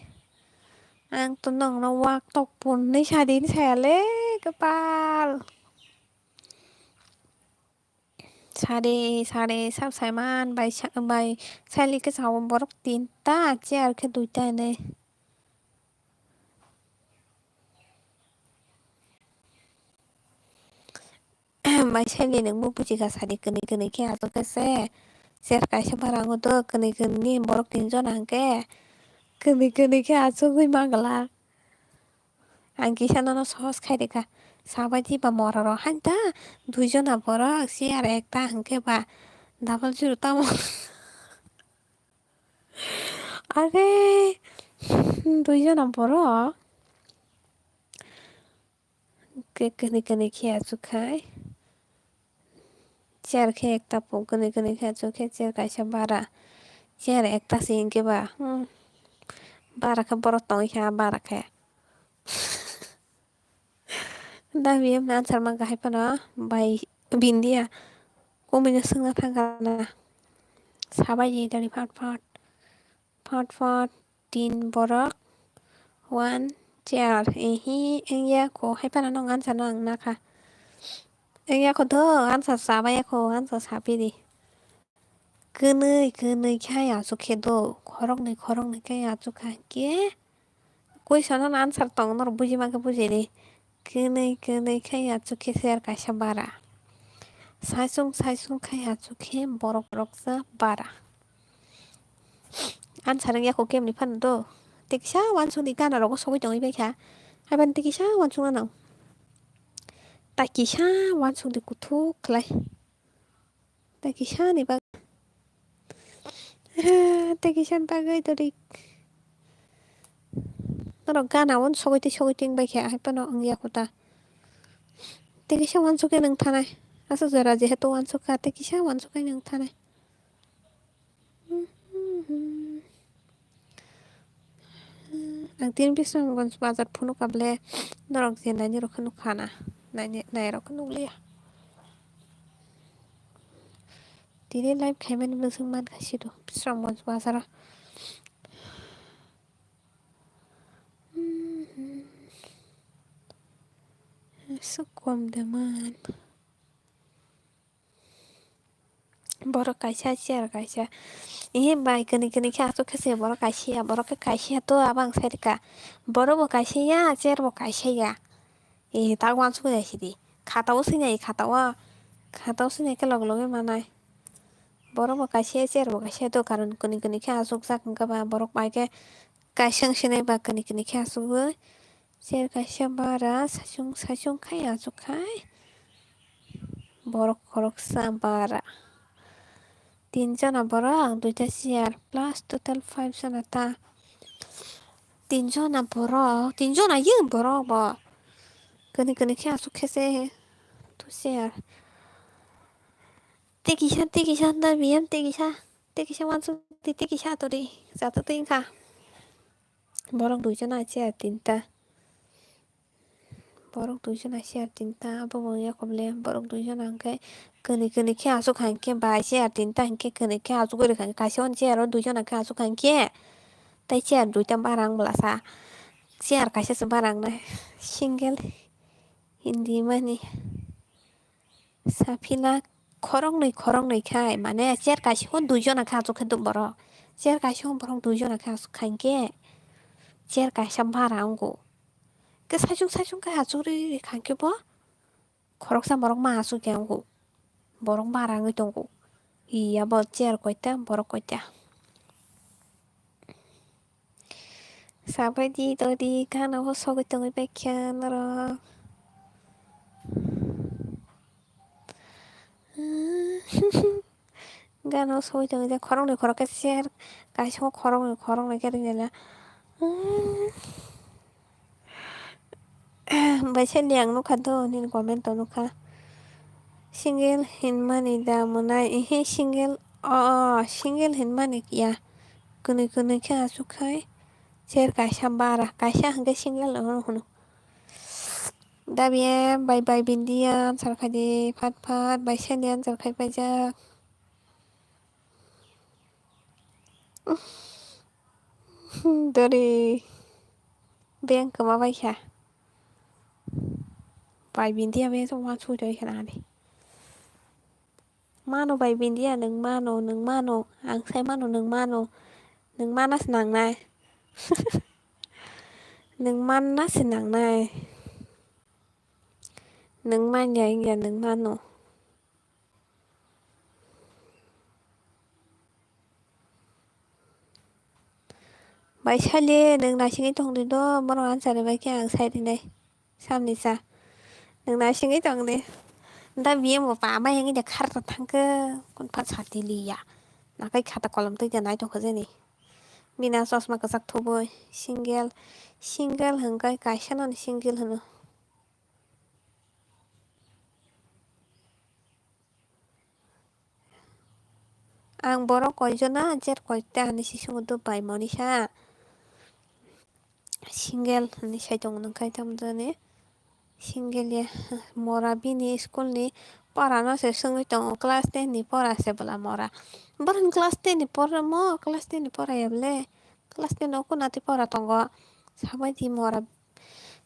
ang to nongno wak tok punni sadini sayale kepal sade sab saiman bai saili ke sawon borok tinta chair ke duita ne bai saili nongmo bujiga sadi könoi ke achukese chair kaisa bara ngoto könoi ni borok tinjon hangke könoi ke achukgui mangla ang kisano no sohos khai reka sabaidi ba mororo hainta duijona borok chair ekta hangke ba double zero tamo are duijona borok könoi ke achukkhai chair khe ekta könoi khe achukhe chair kaisa bara chair ekta si hingke ba bara khe borok tongoi bara khe Dabi em answer mangka hai pano bai bindia komino sungna thangkana sabai dari pat tin borok one chair ehi engya ko hai pana no answer no ang naka engya ko to answer sabai ko answer sapiri könoi khai achukhe do khorok ni khai achukha ke question no answer tong nor buji mangka bujiri könoi khai achukhe chair kaisa bara saichung khai achukhe borok roksa bara answer engya ko kemni phano do tekisa wansung ni gana rogo sogoi tongoi baikha haibani tekisa wansung no tai kisa wansung ni kuthuk khlai tai kisa ni bagui tekisa ni bagui todik norok gana on sogoi ting baikha haibano engya kota tekisa wansuk nang thanai asa jora jehetu wansukha tekisa wansuk nang thanai ang tin bisong gons bazar phunu kable norok je naini rok khano khana nai rok nukliya daily life khaimani bwswng mankha sido bisong gons bazar so kom deman borok kaisa chair kaisa bai könoi khe achukhese borok kaisia to abang sairika borok bo kaisa ya chair bo kaisa ya tak wansuk jai sidi khata o swnai khata o swnai khe log loge manai borok bo kaisa chair bo kaisa to karon könoi khe achukjak wngkha ba borok bai khe kaisang swnai ba könoi khe achukgui chair kaisa bara saichung khai achukkhai borok khoroksa bara tinjona borok duita chair plus total 5 jona ta tinjona yung borok bo könoi khe achukhese to chair tekisa dabi em tekisa wansuk ti tekisa tori jatotoi wngkha borok duijona chair tinta abobo engya koble borok duijona hingke könoi khe achukha hingke bai chair tinta hingke könoi khe achukgui rwkha kaisa on chair o duijona khe achukha hingke tei chair duita barang belasa chair kaisa se barang na single hindi mani sapila khorong nei khai mane chair kaisa duijona kha chu khedu borok chair kaisa borok duijona kha khainke chair kaisa barang go ke sajung ka achuri khankhe bo khoroksa borok ma asu kyango borok barangoi tongo iyabo chair koita borok koita sabaidi todi gana bo sogoi tongoi baikha norok gana sogoi tongoi khoroknoi khorokhe chair kaisa khoroknoi khe ringjala baisali ang nukha to nini comment o nukha single hinmani da monai ehe single single hinmani ya kunui khe achukhai chair kaisa bara kaisa hingke single hunu dabiye bai bindia answer khaidi phat baisani answer khai paijak dori beng koma baikha bai bindia be joma sujai khanani mano bai bindia nung mano ang sai mano nung manaso nangnai nung mannaso nangnai nung manya wngya nung mano baisali nung nasingoi tongdoi do borok answer ni baikhe ang sai rinai samnisa nung nasingoi tongde dabiye mo pamai hingde kharta thangkhe konpat satili ya nakai khata kolam toida nai tongkha jani bina chosma kwchak thubui single hingkhai kaisa no ni single hino ang borok koijona chair koita hinui sisungo bai monisa single hinui sai tongo nongkhai tamjani single ya mora bini school ni pora no se songoi tongo class 10 ni pora se bola mora borok ni class 10 ni pora mo class 10 ni pora yableh class 10 o kunati pora tongo sabaidi mora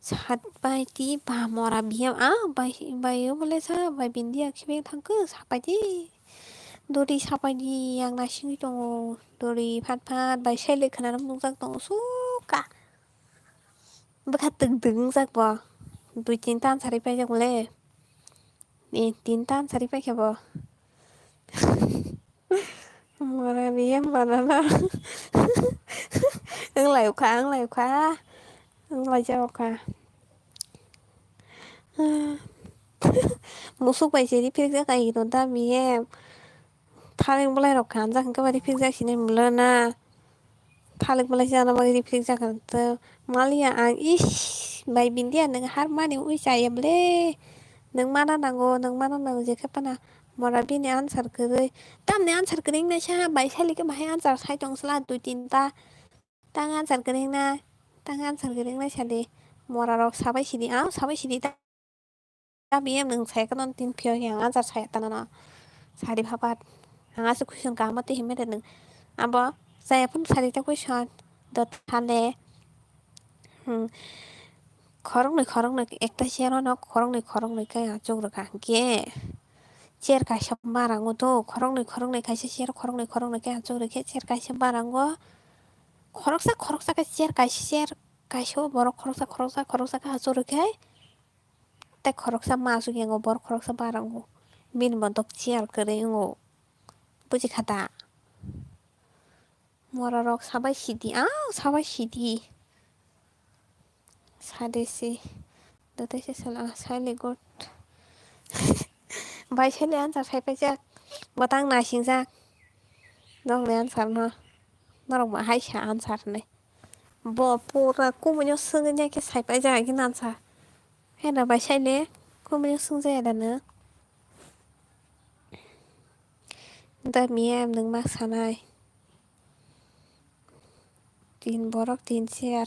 sabaidi ba mora bia bai bole sa bai bindia khibeng thangkhe sabaidi dori sabaidi ang nasingoi tongo dori phat bai sele khwnana mungjak tongo suka bwkha tong ungjak bo 2-3 ta answer paijak boleh ni 3 ta answer paikha bo mora bia banana wngla jawabkha musuk bai se rifrigjaak iro dabiye thalik bolai rok hamjak hingke rifrigjak sinai mulo na thalik bolai jana bagui rifrigjak to maliya ang bai bindia nung harmani ui chaya bleh nung mana nango jekhe pana mora bini answer kwrui tamni answer kwring naisa bai sali khe bahai answer sai tongsila 2-3 ta tang answer kwring nai sali mora rok sabai sidi dabiye nung sayakhai no tin pio ang answer saya tano no sari phapat ang asuk question kama tei himai nung abo jaya phano sarita question dot thale khoroknoi ekta chair no khoroknoi khe achukrwkha hingke chair kaisa barango to khoroknoi kaisa chair khoroknoi khe achukrwkhe chair kaisa barango khoroksa khe chair kaisa o borok khoroksa khe achukrwkhe tei khoroksa ma achukya o borok khoroksa barango bini bodok chair kwrwi ongo bujikha da mora rok sabai sidi sadesi dotaisa sali good baisali answer sai paijak botang nasingjak nokni answer no norok bo haisa answer hinui bo pura kumui no songoi khe sai paijak gini answer hena baisali kumui no songjaya dano dabiye nung mak sanai 3 borok 3 chair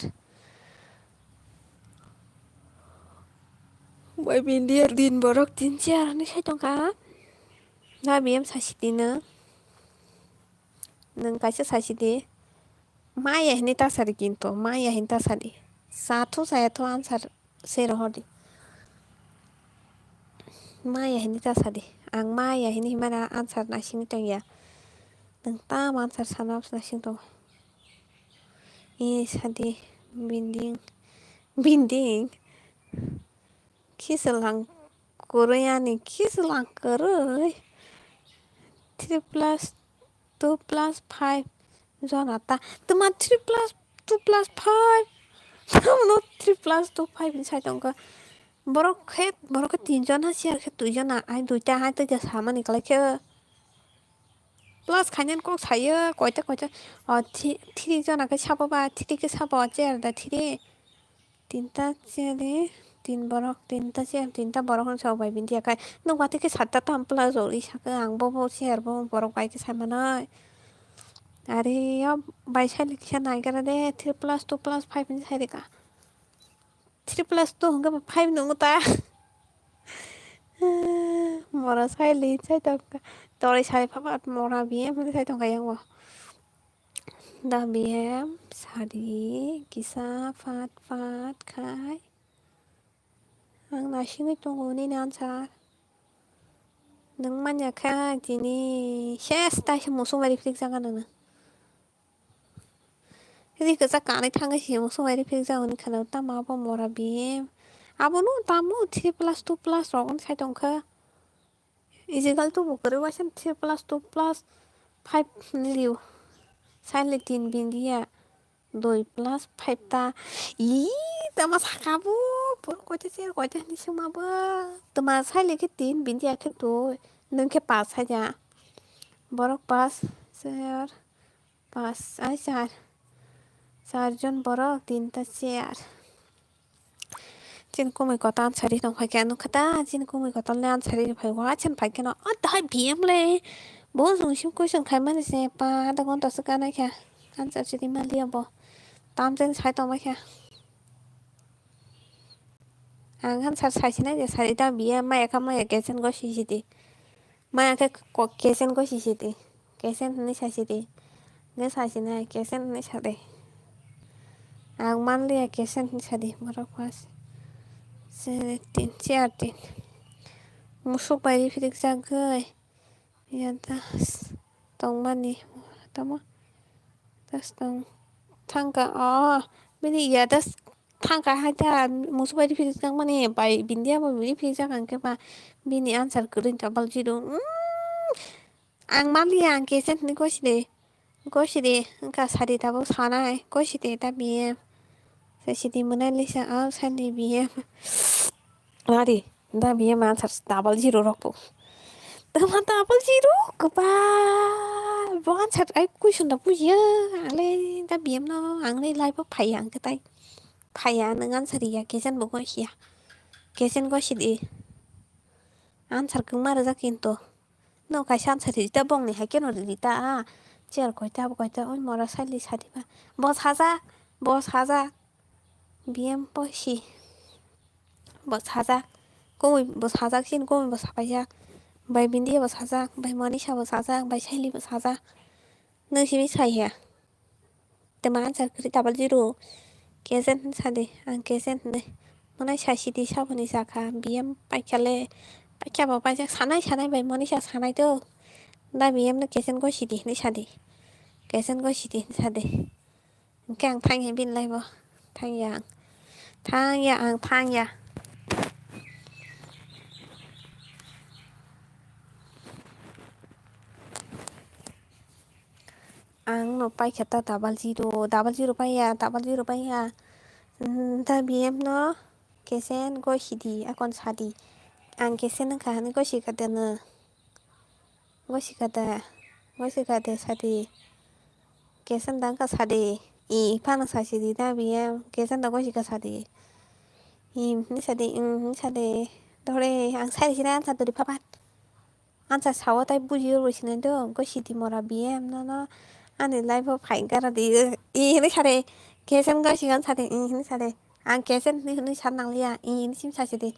bai bindia 3 borok 3 chair hinui sai tongkha dabiye sasidi no nung kaisa sasidi माइयाहैनो थासारि खिन्थु माइयाहैनो थासारि जायाथ' आनसार सेराव हरदि माइयाहैनो थासारि आं माइयाहैनो Humana आनसार नासिनो गैया नों ताम आनसार सानाबो नासिनो दं सादि बिन्दिं खिसलांकरै आणि खिसलांकरै 3 plus 2 plus 5 John आता तुम्हा 3 plus 2 plus 5 not 3 plus 2 5 inside dong borok tinjon ha siar khe tuijon ai duita hai to samani kalaikhyo plus khainyan kok sayo koita three jona khe saboba 3 khe sabo chair da 3 tinta chair tinta chair tinta borok hono sabai bindi akai nong wati khe satta tam plus ori saka ang bobo chair bo borok bai khe saimanai are bai saili kisa naigara de 3 plus 2 plus 5 ni sairi ka 3 plus 2 hingga 5 nungu ta mora saili sai tongka tori sai phabat mora bm sai tongka yang wo da bm sari kisa fat khai ang nasingoi tongo ni answer nung manya khai tini ses ta musu bari fix jaga nang Rika kanai थांगासिनो समाय रिफिक जागोन खोनाव तामाबो मरा बिम आबोनो तामो 3 plus 2 plus रगन साइ दंखो इजिकाल तो बकरे Vasan 3 plus 2 plus 5 निलिउ साइले 3 बिंदिया 2 plus 5 ta tama sakabu koite ni sumaबो tama साइले के 3 बिंदिया के तो नोंखे pass हाया बरक pass 4 pass I 4 4জন borok 3ta chair chin kumui kota ansari nong phai kanu khata chin kumui kota le ansari phai wa chen phai keno dai bm le bo jung sim question khai mani se pa da gon ta sakana kya answer chidi mali abo tam chen sai to ma kya ang answer sai sina je sari da bm ma ka ma kesen go sisidi ma ka kesen go sisidi kesen ni sasidi ne sasina kesen ni sade ang manli kesen ni sadi borok pas tin musuk bari fidik jagai ya das tong mani tamo das tong tangka bini ya das tangka haja musuk bari fidik jang mani bai bindia ba bini fidik jagan ke ba bini answer kurin tabal jiru ang manli ang kesen ni goside ka sari tabo sanai goside ta bm sidi monalisa sani bm Mari, da bm answer double zero rokpo tama double zero gopa bo answer ai question da bujiyo ale da bm no ang nei lai bo phai ang ka tai phai nang answer ya kesen bo ko hiya kesen go sidi answer kung mara za kinto no ka answer da bong ni haken ro ta chair koita oi mora sali sadiba boss haza bm bosi bos hajak komoi bos hajak sin komoi bos hapaijak bai bindia bos hajak bai manisha bos hajak bai saili bos hajak nोंसिनि साइया tama answer kri double zero kesen sadi ang kesen ne manai sasidi sabuni saka bm paikya bo paijak sanai bai manisha sanai to da bm no kesen go sidi ni sadi kesen go sidi ni sadi engke ang thanghe bin laibo thangya ang no paikata double zero paya da bm no kesen go sidi akon sadi ang kesen ka hani go sikade no go sikade sadi kesen dang ka sadi pana sasidi da bm kesen da go sika sadi ni sadi dore ang sai sina answer dori papat answer sawa tai buji ro sina do go sidi mora bm no ani live phải gara di ni sare kesen ga sigan sare ni sare ang kesen ni san nang lia ni sim sa sidi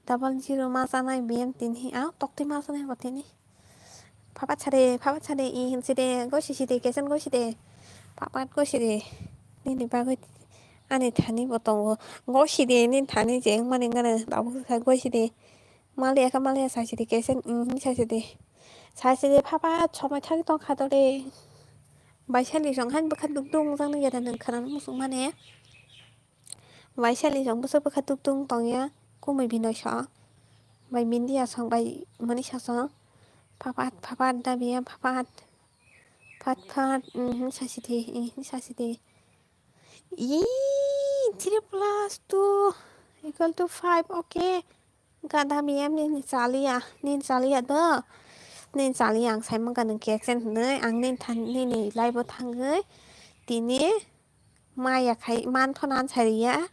double zero ma sana bm tin hi tokti ma sana batini papa sare hin side go side kesen go side Papat gosiri nini bagoi ani thani botongo gosiri nin thani jeng mani ngana babu ka gosiri malia sasiri kesen sasiri papat somai thagi tong khadore baisali jong han bokha dukdung jang nang nang khanan musung mane baisali jong busuk bokha dukdung tongya kumui binoi so bai mindia song bai manisa song papat dabiya papat pat sasidi ii 3 plus 2 equal to 5 okay gada miyam nin salia do nin salia ang sai mangka nang kek sen hnoi ang nin than nini laibo thangai tini maya khai man thonan sariya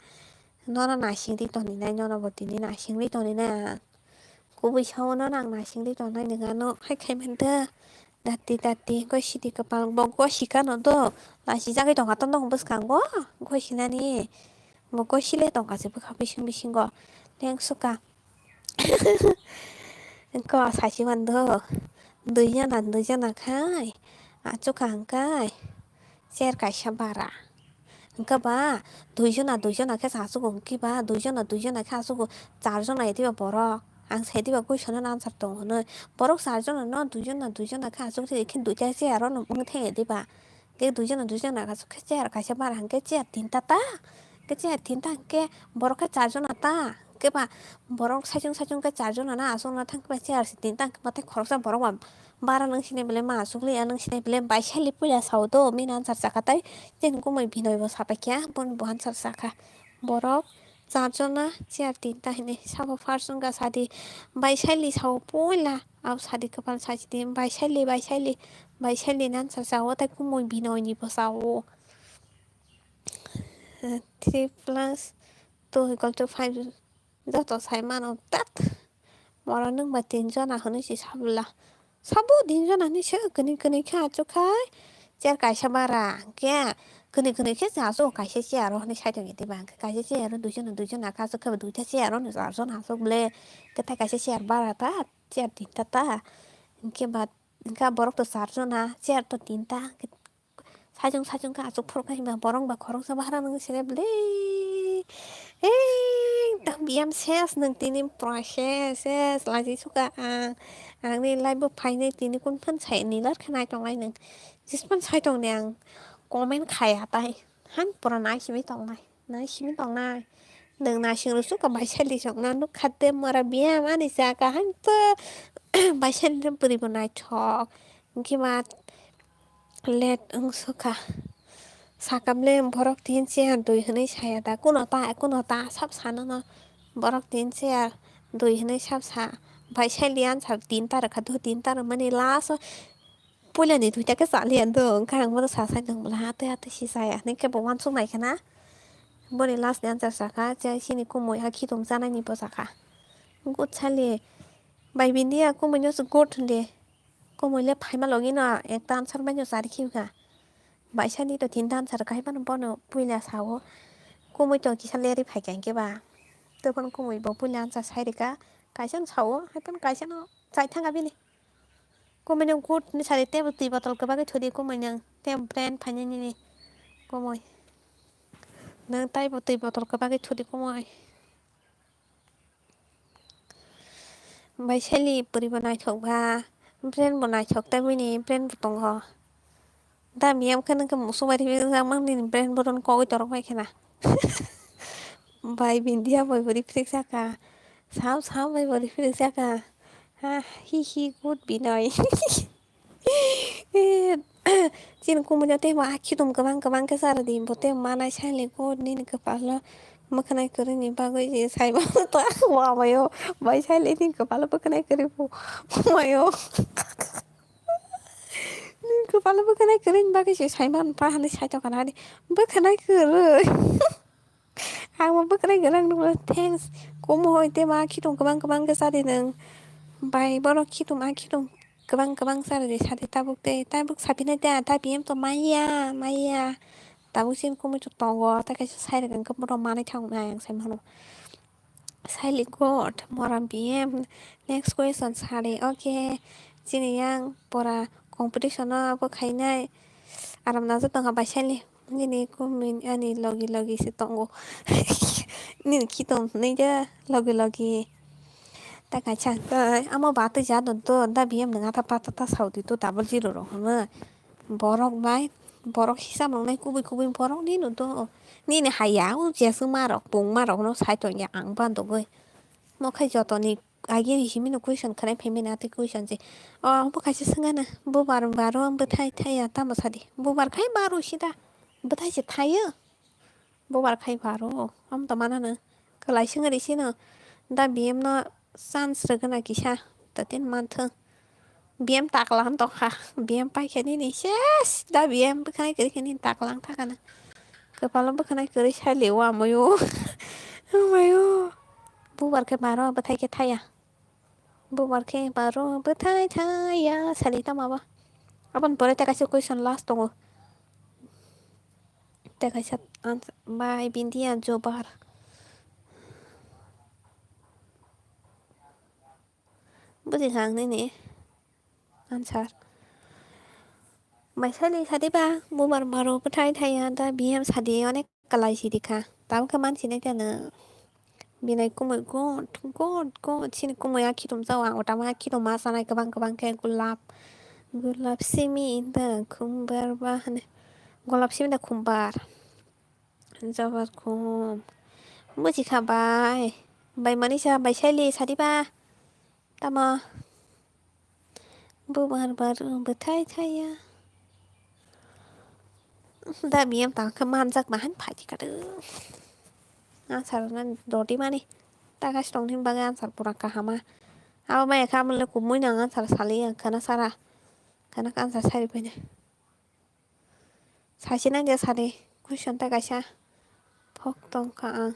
nono nasingri toninai nono bo tini nasingri tonina kubui sao no nang nasingri tonai ningano haikhay manda dati goshidi kapal bo goshika no do lasi jagoi tongka tondong bwskango goshinani bo goshile tongka bwkha bisingo lengsuka ko sasi mando duijona khai achukha hangkai chair kaisa bara hingka ba duijona khe achukgo hingke ba duijona khe achukgo 4 jona ediba borok ang saidiba question and answer tongo hinui borok 4 jona no duijona khe achukse khe duita chair no bungtheng ediba khe duijona achukhe chair kaisa bara hingke chair 3ta ta khe chair 3ta hingke borok khe 4 jona ta hingkeba borok saichung khe 4 jona no achukna thangkhe chair 3ta hingkebathai khoroksa borok ba bara nangsinai belai ma achukliya nangsinai belai baisali puila sao do min answer chaka tai chini kumui binoi bo sapaikha boni bo answer chakha borok 4 jona chair 3ta hinui sabo first wngkha sadi baisali sao puila abo sadi kapal sasidi baisali ni answer chao tei kumui binoi ni bo chao 3 plus 2 equal to 5 joto sai mano tat moro ningba 3 jona hinui si sabola sabo 3 jona hinui se kwni khe achukkhai chair kaisa bara hingke kwni khe se achukgo kaisa chair o hinui saitung ediba kaisa chair o 2 jona khe achukkhe 2ta chair o 4 jona achukbolai thai kaisa chair bara ta chair 3ta ta hingke borok to 4 jona chair to 3ta saichung khe achukphuru himba borok ongba khoroksa bara nangsinai belai ekdam biyam ses nang tini process lasi suka angni life bo phainai tini kunphang sai nilar khe naitongmani nang jisphang saitung ni ang comment khaya tai han pura naisingui tongnai nang nasing suka baisali jokna nukha mora biyam ani saka hankhe baisali bwri bo naithok hingkema let wngsuka sakable borok 3 chair 2 hinui saya da kuno ta sab sana no borok 3 chair 2 hinui sabsa baisali answer 3ta rokha do 3ta romani last o puila ni 2ta khe chaliya do hingke ang bono sa saitongbola hatui si chaya hingke bo uansuk naikha na boni last ni answer chaka chini kumui ha khitung chanai ni bo chaka good sali bai bindia kumui no good de kumui phaima logi no ekta answer bai no chari khiuga baisani to 3ta answer kaimano bono puila sao kumui to kisa leri phaikha hingke ba toboni kumui bo puila answer sairika kaisa no sao haikhe kaisa no chaithanga bini kumui no good hinui sari tebo tui bottle kwbangui thudi kumui nang tebo brand phainai nini kumui nang taibo tui bottle kwbangui thudi kumui baisali bwri bo naithokba brand bo naithok tai bini brand bo tongo damiyam khe nangkhe musuk bai reejak nini brand bono kogoi torokbai khena bai bindia bai bo reflect jaka sao bai bo reflect jaka hi good binoi chini kumui no tebo khitung kwbang khe charidi bo tebo ma naisali good nini kwpalo mwkhwnai kwrwui ni bagui saima wamayo baisali ni kwpalo bwkhwnai kwrwui wamayo kwpalo bwkhwnai kwrwui ni bagui saimano hinui saitongkha nai bwkhwnai kwrwui angbo bwkhwnai kwrwui ang nukgo thanks kumui tebo khitung kwbang khe chari nang bai bono khitung kwbang charidi sadi tabuk sapinai ta tabiyam to maya tabuk chini kumui to tongo tei kaisa sairokhe hingke borok manui thangnai ang saimano saili good mora biyam next question sari okay chini yang pora competition o bokhainai Aram na zata nga baisali. Nini kumin ani logi logi si tongo. Nini kitong nija logi logi. Ta ka chan ta amo ba ta ja don to da biem nga ta pa ta saudi to double zero ro hama. Borok bai borok hisa mong nai kubi kubi borok ni no to. Ni ne haya u je su ma rok pung ma rok no sai to ya ang ban to goi. Mo khai jo to ni agi ri himi no question khanai phemi na te question je. Bu khai singa na bu bar baro bu thai thai ya ta ma sadi. Bu bar khai baro sida. Bu thai se thai ya. Bu bar khai baro. Am to mana na. Kalai singa ri sino. Da biem no sans ra gana kisha. Ta tin man thơ. Biem tak lang to ha. Biem pai khe ni ses. Da biem bu khai kri khe ni tak lang ta kana. Kepala bu khai kri sai lewa mo yo. Oh my god. Bu bar khai baro bu thai ke thai ya. Bu bar khai baro bu thai thai ya. Salita ma ba. Apan pore ta kasi question last to. Ta kasi bai bindia jobar. Bu di sang ni answer. Mai sali sadi ba. Bu bar baro bu thai thai ya. Da biem sadi onek kalai si dikha. Tao ka man sini ta na. Binai kumoi god sini kumoi aki tum zawa. Otama aki tum masanai kabang kabang ke gulap. Gulap simi inda kumbar bahane. Gulap simi inda kumbar. Zawat kum. Muji ka bai. Bai manisa bai sali sadi ba. Tama. Bu bar baru bu thai thai ya. Da biem ta ka man zak mahan pai ka de. Answer nan roti mani. Ta ka stong tin baga answer pura ka hama. Awa mai ka mun le kumui nang answer sali ya kana sara. Kana ka answer sari punya. Sasinan dia sari. Question ta ka sha. Phok tong ka ang.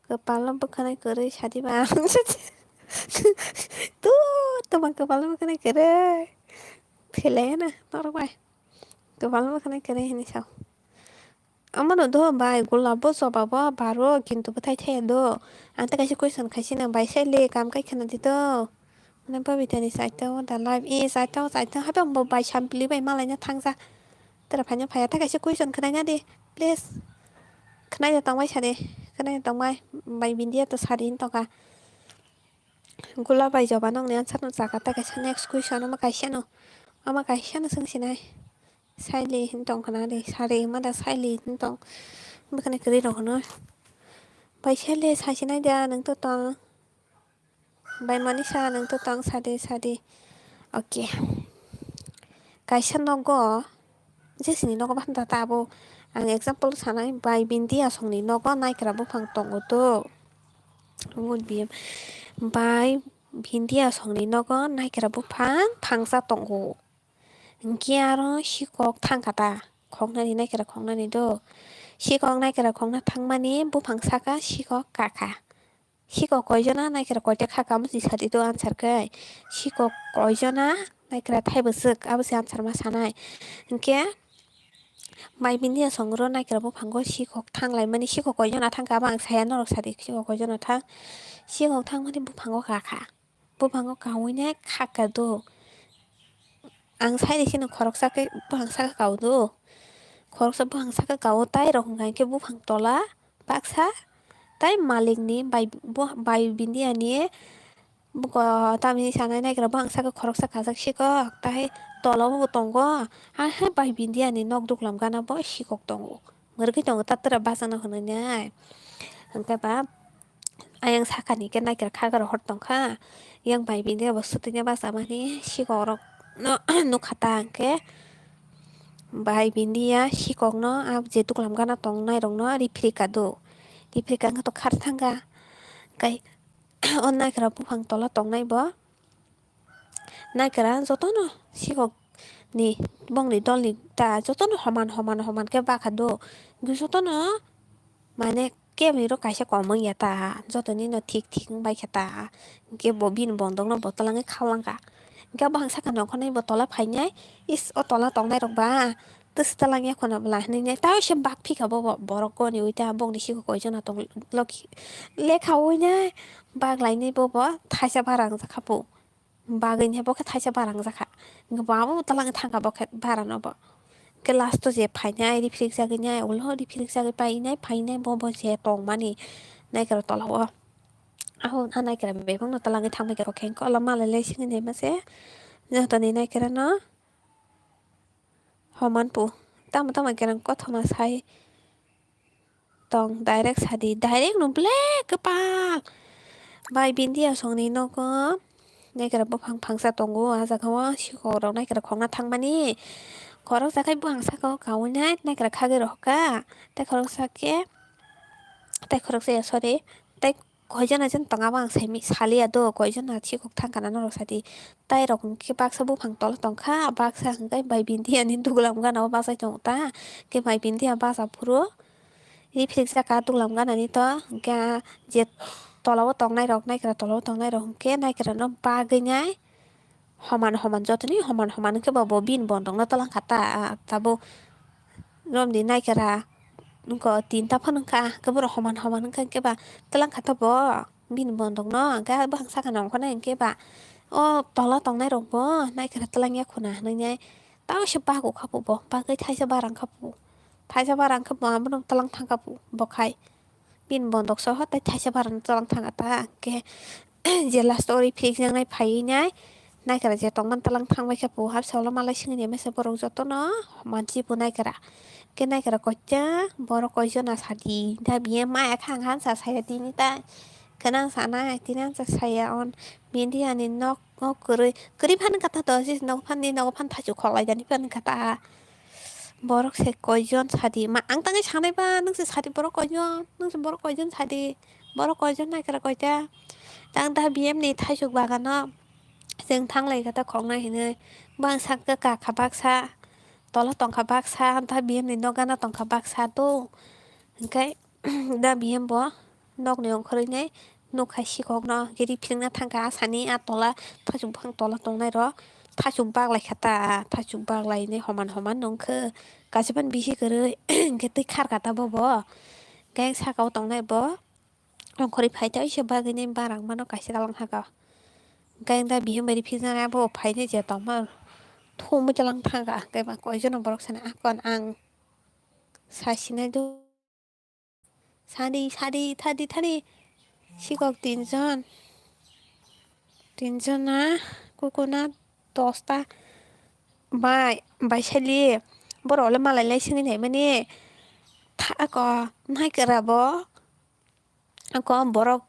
Kepala bukan kere sadi ba. Tuh bang kepala bukan kere. Pelena norok bai. Kepala bukan kere ini sao. Amano do bai gulabo so baba baro kintu batai the do. Anta kasi question kasi nang bai sele kam kai kana dito. Nampa bitani saito the life is saito habang bo bai champli bai malanya thangsa. Tara phanya phaya ta kasi question kana nya di. Please. Kana ya tong bai sade. Kana ya tong bai bai bindia to sadin to ka. Gula bai jawab nong ne answer no saka ta kasi next question ama kasi no. Ama kasi no sing sinai. Sai li hintong kana di sari ma da sai li hintong. Bukan keri ro no. Bai sele sai sinai dia nang to tong. Bai manisa nang to tong sadi. Okay. Kasi no go. Jesini no go ban ta tabo. Ang example sanai bai bindia song ni no go nai kra bu phang tong to. Would be bai bindia song ni no go nai kra bu phang sa tong ho. Ngiaro shikok thang kata. Khong na ni nai kra khong na ni do. Shikok nai kra khong na thang mani bu phang sa ka shikok kaka. Shikok koijona nai kra koite khaka mu sadi do answer kai. Shikok koijona nai kra thai busuk abu si answer ma sanai. Ngke bai bindia song ro nai kra bu phango shikok thang lai mani shikok koijona thang ka bang saya norok sadi shikok koijona thang. Shikok thang mani bu phango kaka. Bu phango kawine khaka do. Ang sai sini khoroksa ke buhangsa ka kau do. Khoroksa buhangsa ka kau tai rok ngai ke buhang tola paksa tai malik ni bai bindia ni buko tami sanai nai kra buhangsa ka khoroksa kajak shikok tai tola bu tongo ha bai bindia ni nok duklam gana bo shikok tongo. Ngerki tongo tatra basana hono nyai. Angka ba ayang sakani ke nai kra khagar hor tongkha. Yang bai bindia bo sutinya basa mani shikok rok no khata angke bai bindia shikok no ab je tuklam gana tong nai rong no rifrika do rifrika to khar thanga kai on nai kra buphang tola tong nai bo nai kra jotono shikok ni bong ni dol ni ta jotono homan ke ba khado jotono mane ke mi ro kaisa komong ya ta jotoni no thik bai khata ke bobin bondong no botalange khawlangka Gak bang sakan dong konai botola phainyai is otola tong nai rok ba tus talang ya kona bla ni nyai tao shem bak phika bo borok ko ni uita bong ni shiko ko jona tong loki le khawo nyai bag lai ni bo thaisa barang za khapo bagin he bo ka thaisa barang za kha ba bo talang thanga bo barang no bo cái last to je phainya reflex jaganya ulo reflex jagai painai phainai bo je tongmani nai kara tolawa ahon anai kara bebang no talangi thangbai kara khen ko lama le sing ne mase jatani nai kara no homan pu tam kara ko thoma sai tong direct sadi direct no black kepal bai bindia songni no ko nai kara bo phangsa tongo aja khawa sikoro nai kara khongna thangmani khorok sakai bo hangsa ko kaunai nai kara khage rohka tai khorok sake tai khorok se sorry tai koijana jen tongaba ang saimi salia do koijana chikok thangkana no sadi tai rok ke baksa bo phang tol tongkha baksa hangkai bai bindia ni duglam gana basai tongta ke bai bindia basa phuro reflex jaka duglam gana ni to ga je tolawo tongnai rok nai kara tolawo tongnai rok ke nai kara no bagainyai homan jotoni homan ke bo bin bondong na tolang kata tabo romni nai kara nungko tinta phanungka keboro homan wngkha keba telang kata bo bin bondong no ga bang saka nong khona keba o tola tongnai rok bo nai kara telang ya khuna nai tao se ba ko khapu bo bagai thaisa barang khapu amno telang thang kapu bokhai bin bondok soho tai thaisa barang telang thangata ke jela story fix nai phai nai nai kara je tongman telang thangbai khapu hap solo malai singni mese borok joto no manchi bu nai kara cái này cái kocha boro koiso na sadi da biye ma khang han sa saya tini ta kanang sana tinan sa saya on bindi anin nok nok kuri phan kata to sis nok phan ni nok phan thaju kholai jani phan kata borok se koijon sadi ma ang tangai sanai ba nung se sadi borok koijon nung se borok koijon sadi borok koijon na kara kocha tang da biem ni thaju ba no जों थांलाय kata khong na hine bang sak ka khabak sa tola tongkha baksa da biem ni nogana tongkha baksa to hingkai da biem bo nok ni ongkhoroi nai nok khai sikok no geri philingna thangka asani a tola thasuk phang tola tongnai ro thasuk baglai khata thasuk baglai ni homan nongkhe kasipan bisi koroi hingke tui khar kata bo gang sakao tongnai bo ongkhoroi phaita ise bagui ni barang mano kaisa kalang thaka gang da biem bari philna bo phaini je tongma thum jalang thanga kaiba koijon borok sana akon ang sasinai do thadi sikok tinjon na kukuna dosta bai sali borok le malai lai singni nai mani tha ko nai kara bo ako borok